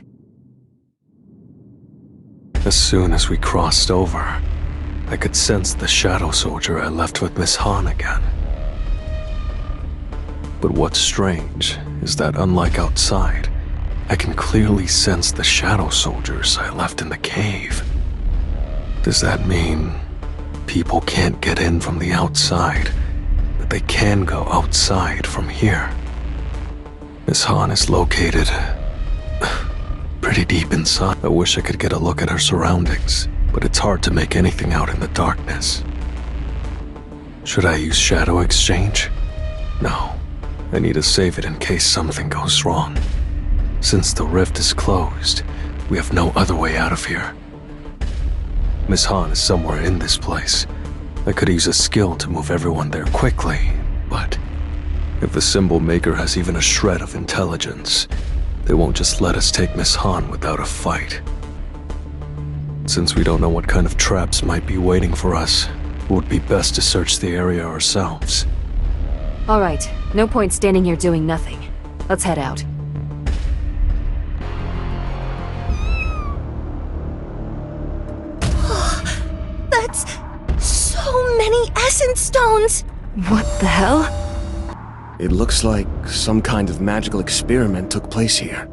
As soon as we crossed over, I could sense the shadow soldier I left with Miss Han again. But what's strange is that unlike outside, I can clearly sense the shadow soldiers I left in the cave. Does that mean people can't get in from the outside, but they can go outside from here? Miss Han is located pretty deep inside. I wish I could get a look at her surroundings, but it's hard to make anything out in the darkness. Should I use Shadow Exchange? No. I need to save it in case something goes wrong. Since the rift is closed, we have no other way out of here. Miss Han is somewhere in this place. I could use a skill to move everyone there quickly, but if the symbol maker has even a shred of intelligence, they won't just let us take Miss Han without a fight. Since we don't know what kind of traps might be waiting for us, it would be best to search the area ourselves. All right, no point standing here doing nothing. Let's head out. That's so many essence stones! What the hell? It looks like some kind of magical experiment took place here.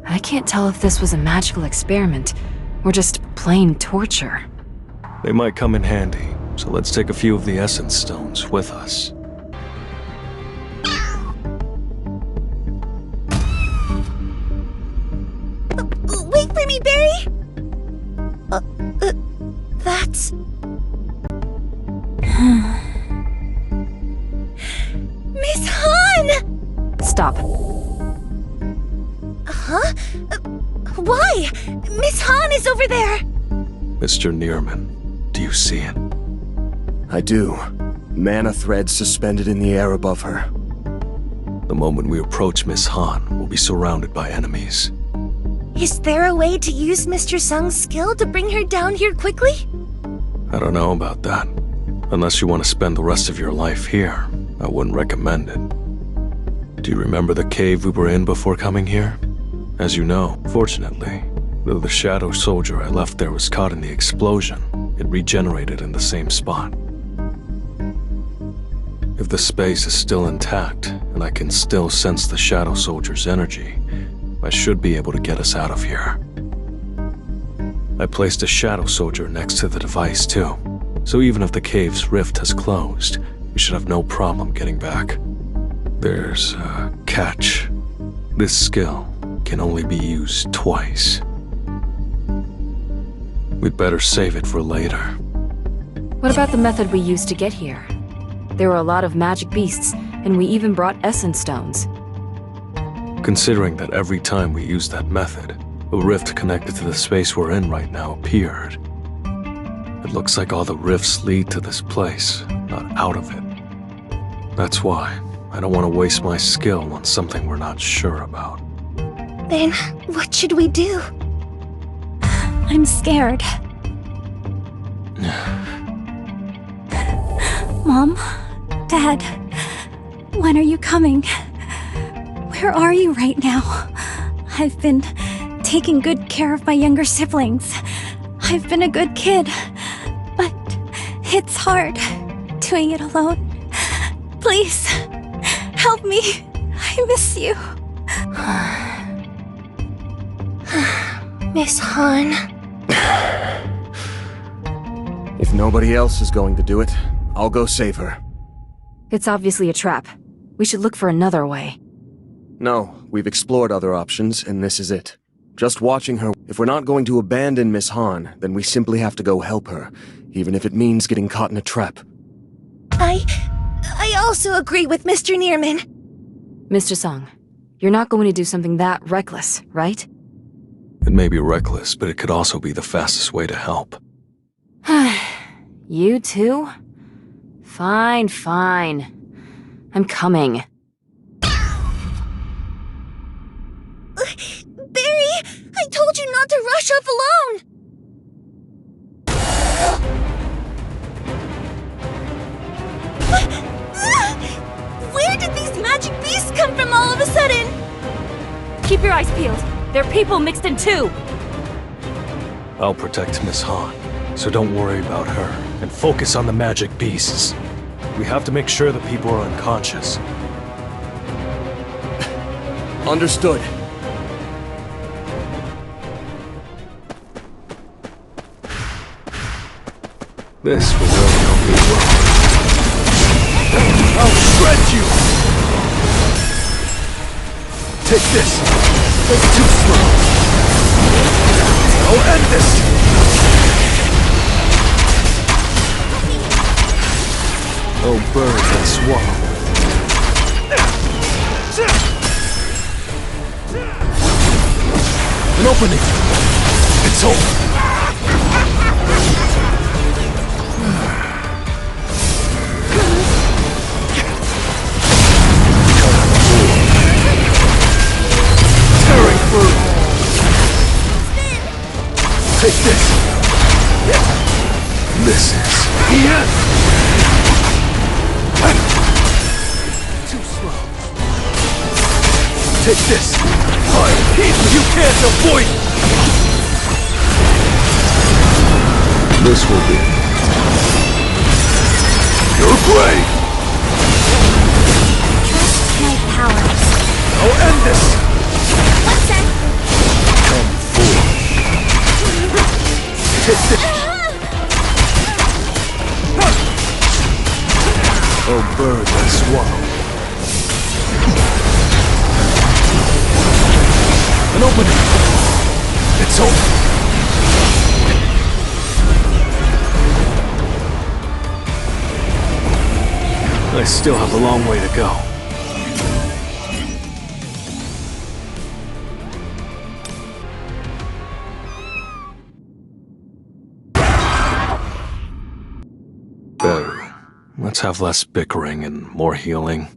I can't tell if this was a magical experiment or just plain torture. They might come in handy, so let's take a few of the essence stones with us. Wait for me, Barry! That's... Miss Han! Stop. Huh? Why? Miss Han is over there! Mr. Nearman, do you see it? I do. Mana threads suspended in the air above her. The moment we approach Miss Han, we'll be surrounded by enemies. Is there a way to use Mr. Sung's skill to bring her down here quickly? I don't know about that. Unless you want to spend the rest of your life here, I wouldn't recommend it. Do you remember the cave we were in before coming here? As you know, fortunately, though the shadow soldier I left there was caught in the explosion, it regenerated in the same spot. If the space is still intact, and I can still sense the shadow soldier's energy, I should be able to get us out of here. I placed a shadow soldier next to the device too, so even if the cave's rift has closed, we should have no problem getting back. There's a catch. This skill can only be used twice. We'd better save it for later. What about the method we used to get here? There were a lot of magic beasts, and we even brought essence stones. Considering that every time we used that method, a rift connected to the space we're in right now appeared. It looks like all the rifts lead to this place, not out of it. That's why I don't want to waste my skill on something we're not sure about. Then, what should we do? I'm scared. Mom? Dad? When are you coming? Where are you right now? I've been taking good care of my younger siblings. I've been a good kid, but it's hard doing it alone. Please, help me. I miss you. Miss Han. If nobody else is going to do it, I'll go save her. It's obviously a trap. We should look for another way. No, we've explored other options, and this is it. Just watching her. If we're not going to abandon Miss Han, then we simply have to go help her, even if it means getting caught in a trap. I also agree with Mr. Nearman. Mr. Sung, you're not going to do something that reckless, right? It may be reckless, but it could also be the fastest way to help. You too? Fine, fine. I'm coming. Barry, I told you not to rush off alone! Where did these magic beasts come from all of a sudden? Keep your eyes peeled. There are people mixed in too. I'll protect Miss Han, so don't worry about her, and focus on the magic beasts. We have to make sure the people are unconscious. Understood. This will really help me well. I'll shred you! Take this! It's too slow! I'll end this! Oh, bird and swallow. opening! It's open! Tearing through! Take this! This is... Too slow. Take this! Fire! You can't avoid it! This will be... your grave! Trust my powers. I'll end this! What's that? Come forth. Take this! Oh, bird that swallowed. An opening! It's open! I still have a long way to go. Better. Let's have less bickering and more healing.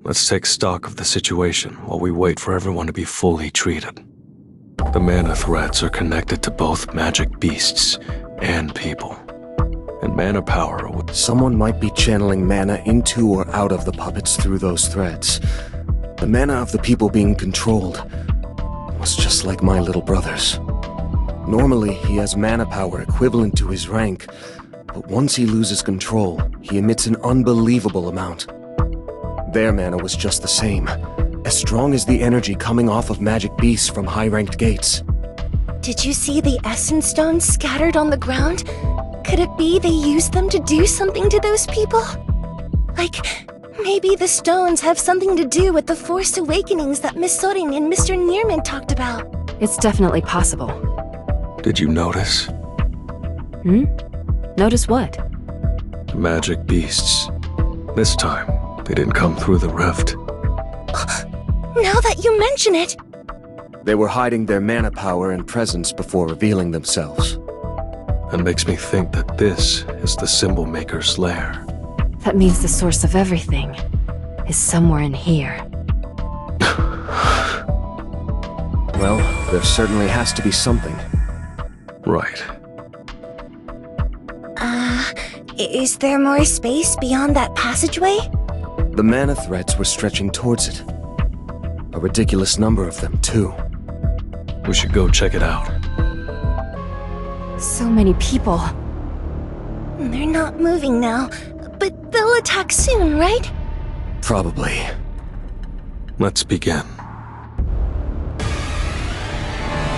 Let's take stock of the situation while we wait for everyone to be fully treated. The mana threads are connected to both magic beasts and people. And mana power would... Someone might be channeling mana into or out of the puppets through those threads. The mana of the people being controlled was just like my little brother's. Normally, he has mana power equivalent to his rank, but once he loses control, he emits an unbelievable amount. Their mana was just the same, as strong as the energy coming off of magic beasts from high-ranked gates. Did you see the essence stones scattered on the ground? Could it be they used them to do something to those people? Like, maybe the stones have something to do with the forced awakenings that Miss Soring and Mr. Nearman talked about. It's definitely possible. Did you notice? Notice what? The magic beasts. This time, they didn't come through the rift. Now that you mention it, They were hiding their mana power and presence before revealing themselves. That makes me think that this is the Symbol Maker's lair. That means the source of everything is somewhere in here. Well, there certainly has to be something. Right. is there more space beyond that passageway? The mana threads were stretching towards it. A ridiculous number of them, too. We should go check it out. So many people. They're not moving now, but they'll attack soon, right? Probably. Let's begin.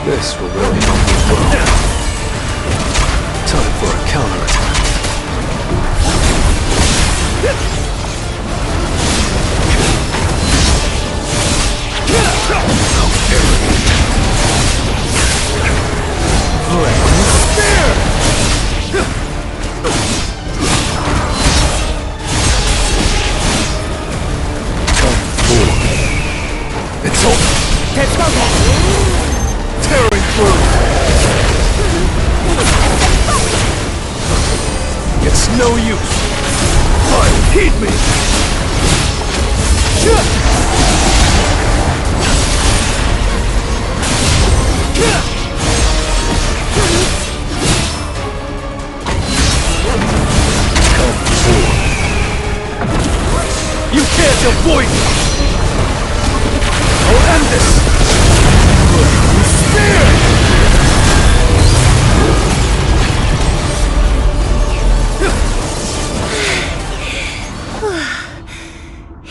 This will really help as well. Time for a counterattack. It's over! Can't stop that! Tearing through! It's no use! Fire, heed me! Come forward. You can't avoid me! I'll end this! Spear!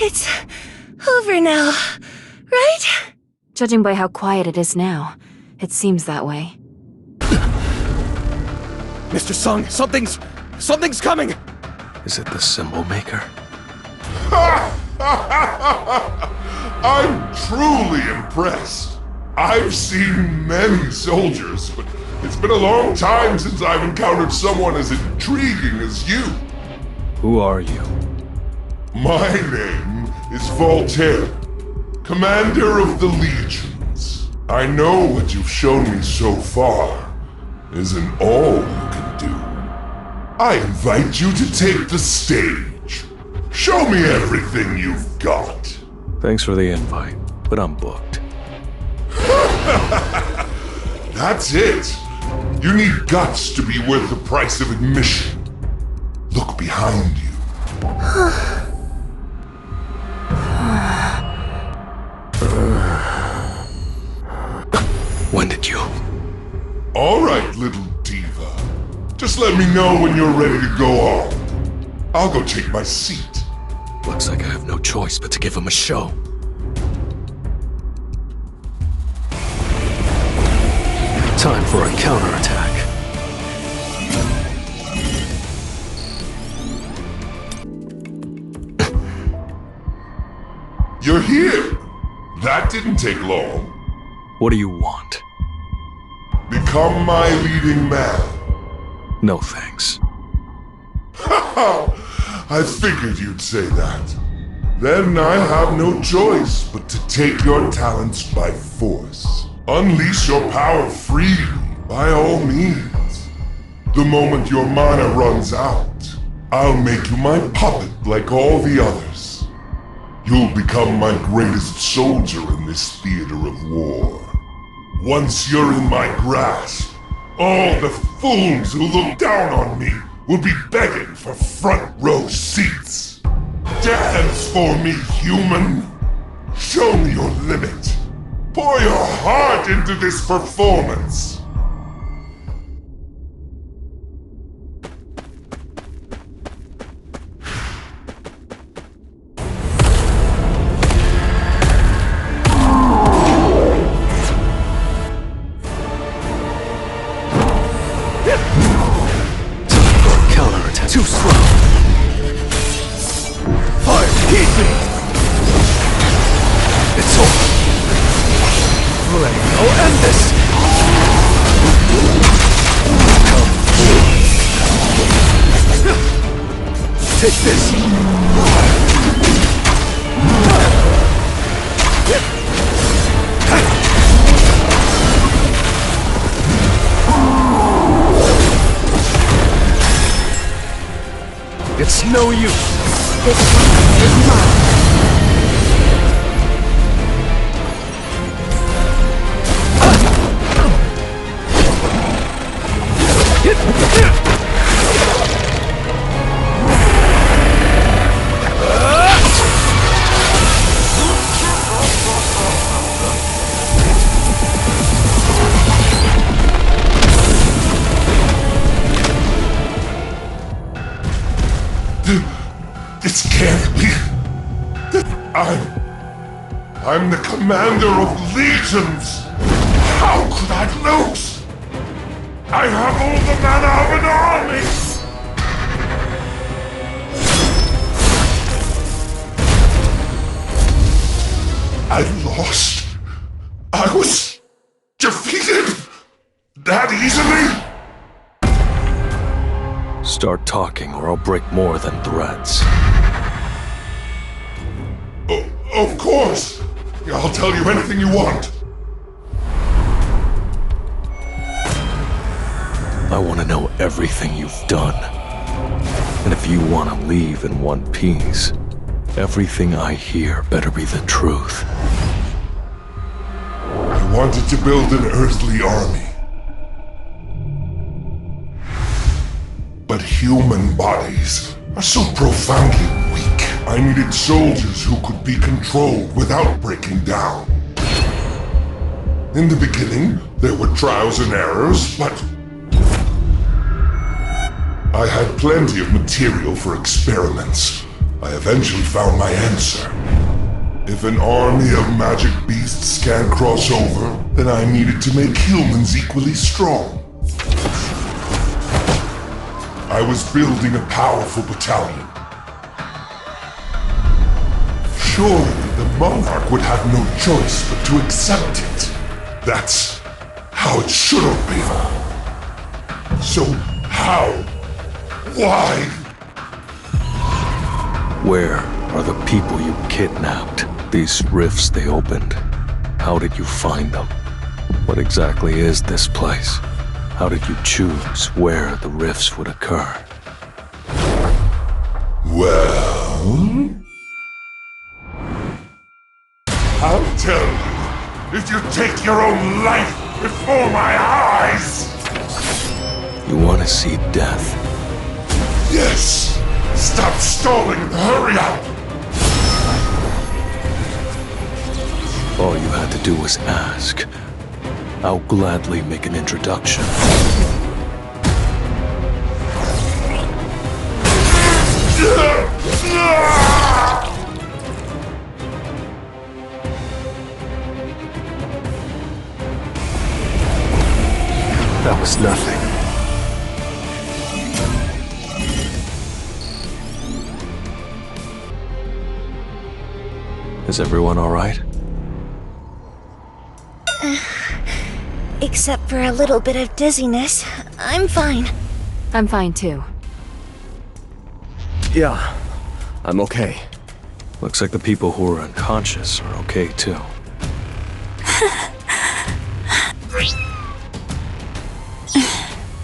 It's over now, right? Judging by how quiet it is now, it seems that way. Mr. Sung, something's coming! Is it the Symbol Maker? I'm truly impressed. I've seen many soldiers, but it's been a long time since I've encountered someone as intriguing as you. Who are you? My name is Voltaire, Commander of the Legions. I know what you've shown me so far isn't all you can do. I invite you to take the stage. Show me everything you've got. Thanks for the invite, but I'm booked. That's it. You need guts to be worth the price of admission. Look behind you. When did you? All right, little diva. Just let me know when you're ready to go on. I'll go take my seat. Looks like I have no choice but to give him a show. Time for a counterattack. You're here. That didn't take long. What do you want? Become my leading man. No thanks. I figured you'd say that. Then I have no choice but to take your talents by force. Unleash your power freely, by all means. The moment your mana runs out, I'll make you my puppet like all the others. You'll become my greatest soldier in this theater of war. Once you're in my grasp, all the fools who look down on me will be begging for front row seats. Dance for me, human. Show me your limit. Pour your heart into this performance. Counterattack. Too slow. Fire! Heat me! It's over. Flame. I'll end this! Come. Take this! It's no use! This one is mine. This can't be. I'm the commander of legions. How could I lose? I have all the mana of an army. I lost. I was defeated that easily. Start talking or I'll break more than threats. Of course! I'll tell you anything you want. I want to know everything you've done. And if you want to leave in one piece, everything I hear better be the truth. I wanted to build an earthly army. But human bodies are so profoundly weak. I needed soldiers who could be controlled without breaking down. In the beginning, there were trials and errors, but I had plenty of material for experiments. I eventually found my answer. If an army of magic beasts can't cross over, then I needed to make humans equally strong. I was building a powerful battalion. Surely the monarch would have no choice but to accept it. That's how it should have been. So how? Why? Where? are the people you kidnapped. These rifts they opened. How did you find them? What exactly is this place? How did you choose where the rifts would occur? Well, I'll tell you if you take your own life before my eyes! You want to see death? Yes! Stop stalling and hurry up! All you had to do was ask. I'll gladly make an introduction. That was nothing. Is everyone all right? Except for a little bit of dizziness, I'm fine. I'm fine too. Yeah, I'm okay. Looks like the people who are unconscious are okay too.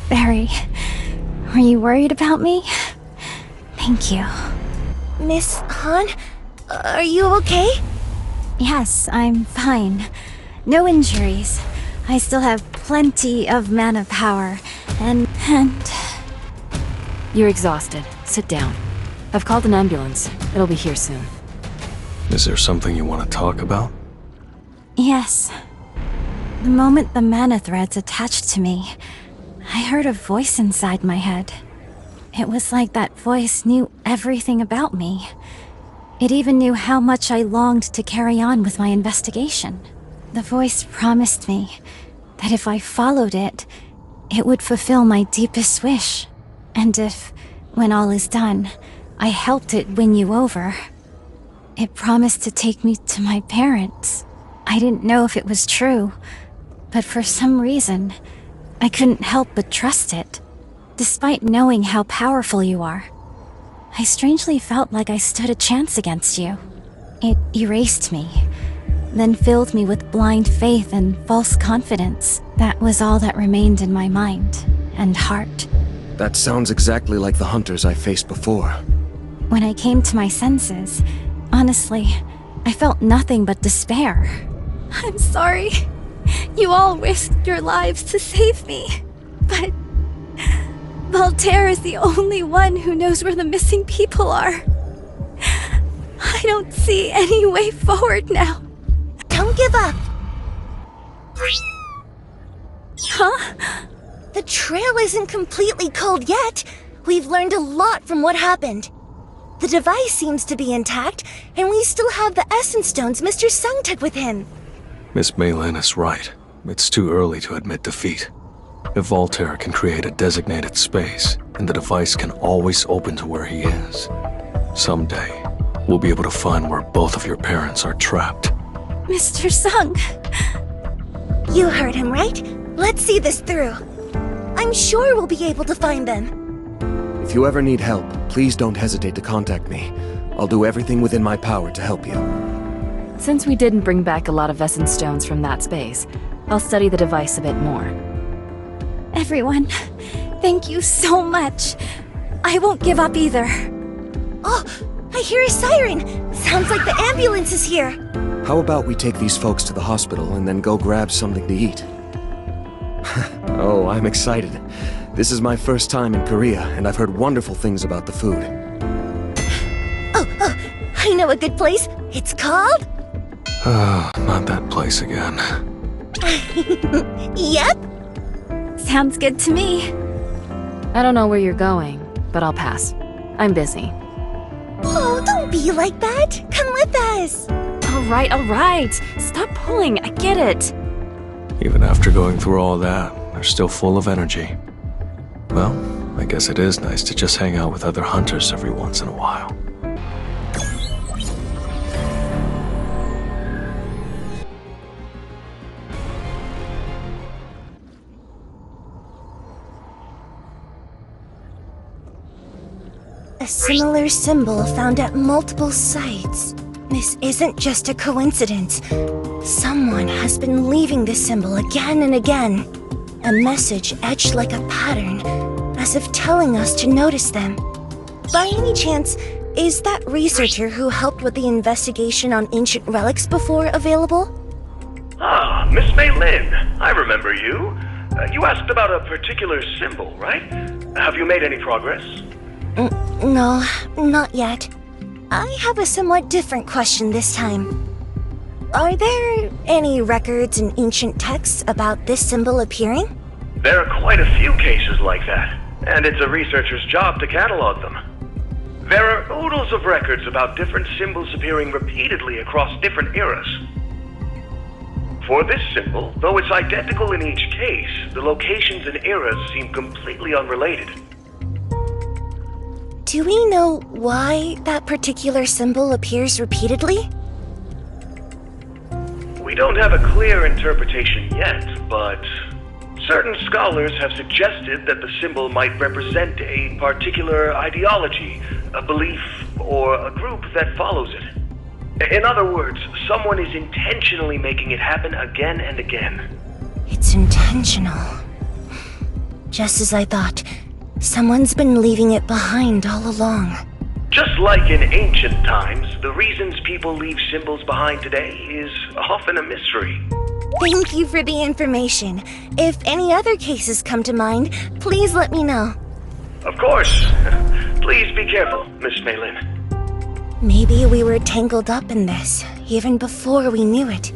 Barry, were you worried about me? Thank you. Miss Han, are you okay? Yes, I'm fine. No injuries. I still have plenty of mana power, and... You're exhausted. Sit down. I've called an ambulance. It'll be here soon. Is there something you want to talk about? Yes. The moment the mana threads attached to me, I heard a voice inside my head. It was like that voice knew everything about me. It even knew how much I longed to carry on with my investigation. The voice promised me that if I followed it, it would fulfill my deepest wish. And if, when all is done, I helped it win you over, it promised to take me to my parents. I didn't know if it was true, but for some reason, I couldn't help but trust it, despite knowing how powerful you are. I strangely felt like I stood a chance against you. It erased me, then filled me with blind faith and false confidence. That was all that remained in my mind and heart. That sounds exactly like the hunters I faced before. When I came to my senses, honestly, I felt nothing but despair. I'm sorry. You all risked your lives to save me, but Voltaire is the only one who knows where the missing people are. I don't see any way forward now. Don't give up. Huh? The trail isn't completely cold yet. We've learned a lot from what happened. The device seems to be intact, and we still have the essence stones Mr. Sung took with him. Miss Maylin is right. It's too early to admit defeat. If Voltaire can create a designated space, and the device can always open to where he is, someday, we'll be able to find where both of your parents are trapped. Mr. Sung. You heard him, right? Let's see this through. I'm sure we'll be able to find them. If you ever need help, please don't hesitate to contact me. I'll do everything within my power to help you. Since we didn't bring back a lot of essence stones from that space, I'll study the device a bit more. Everyone, thank you so much. I won't give up either. Oh, I hear a siren. Sounds like the ambulance is here. How about we take these folks to the hospital and then go grab something to eat? Oh, I'm excited. This is my first time in Korea, and I've heard wonderful things about the food. Oh, I know a good place. It's called... Not that place again. Yep. Sounds good to me. I don't know where you're going, but I'll pass. I'm busy. Oh, don't be like that. Come with us. All right. Stop pulling. I get it. Even after going through all that, they're still full of energy. Well, I guess it is nice to just hang out with other hunters every once in a while. A similar symbol found at multiple sites. This isn't just a coincidence. Someone has been leaving this symbol again and again. A message etched like a pattern, as if telling us to notice them. By any chance, is that researcher who helped with the investigation on ancient relics before available? Ah, Miss Maylin. I remember you. You asked about a particular symbol, right? Have you made any progress? No, not yet. I have a somewhat different question this time. Are there any records in ancient texts about this symbol appearing? There are quite a few cases like that, and it's a researcher's job to catalog them. There are oodles of records about different symbols appearing repeatedly across different eras. For this symbol, though it's identical in each case, the locations and eras seem completely unrelated. Do we know why that particular symbol appears repeatedly? We don't have a clear interpretation yet, but certain scholars have suggested that the symbol might represent a particular ideology, a belief, or a group that follows it. In other words, someone is intentionally making it happen again and again. It's intentional. Just as I thought. Someone's been leaving it behind all along. Just like in ancient times, the reasons people leave symbols behind today is often a mystery. Thank you for the information. If any other cases come to mind, please let me know. Of course. Please be careful, Miss Maylin. Maybe we were tangled up in this, even before we knew it.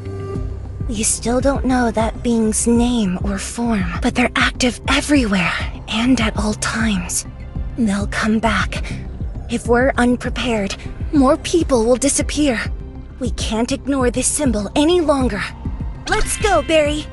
We still don't know that being's name or form, but they're active everywhere and at all times. They'll come back. If we're unprepared, more people will disappear. We can't ignore this symbol any longer. Let's go, Barry!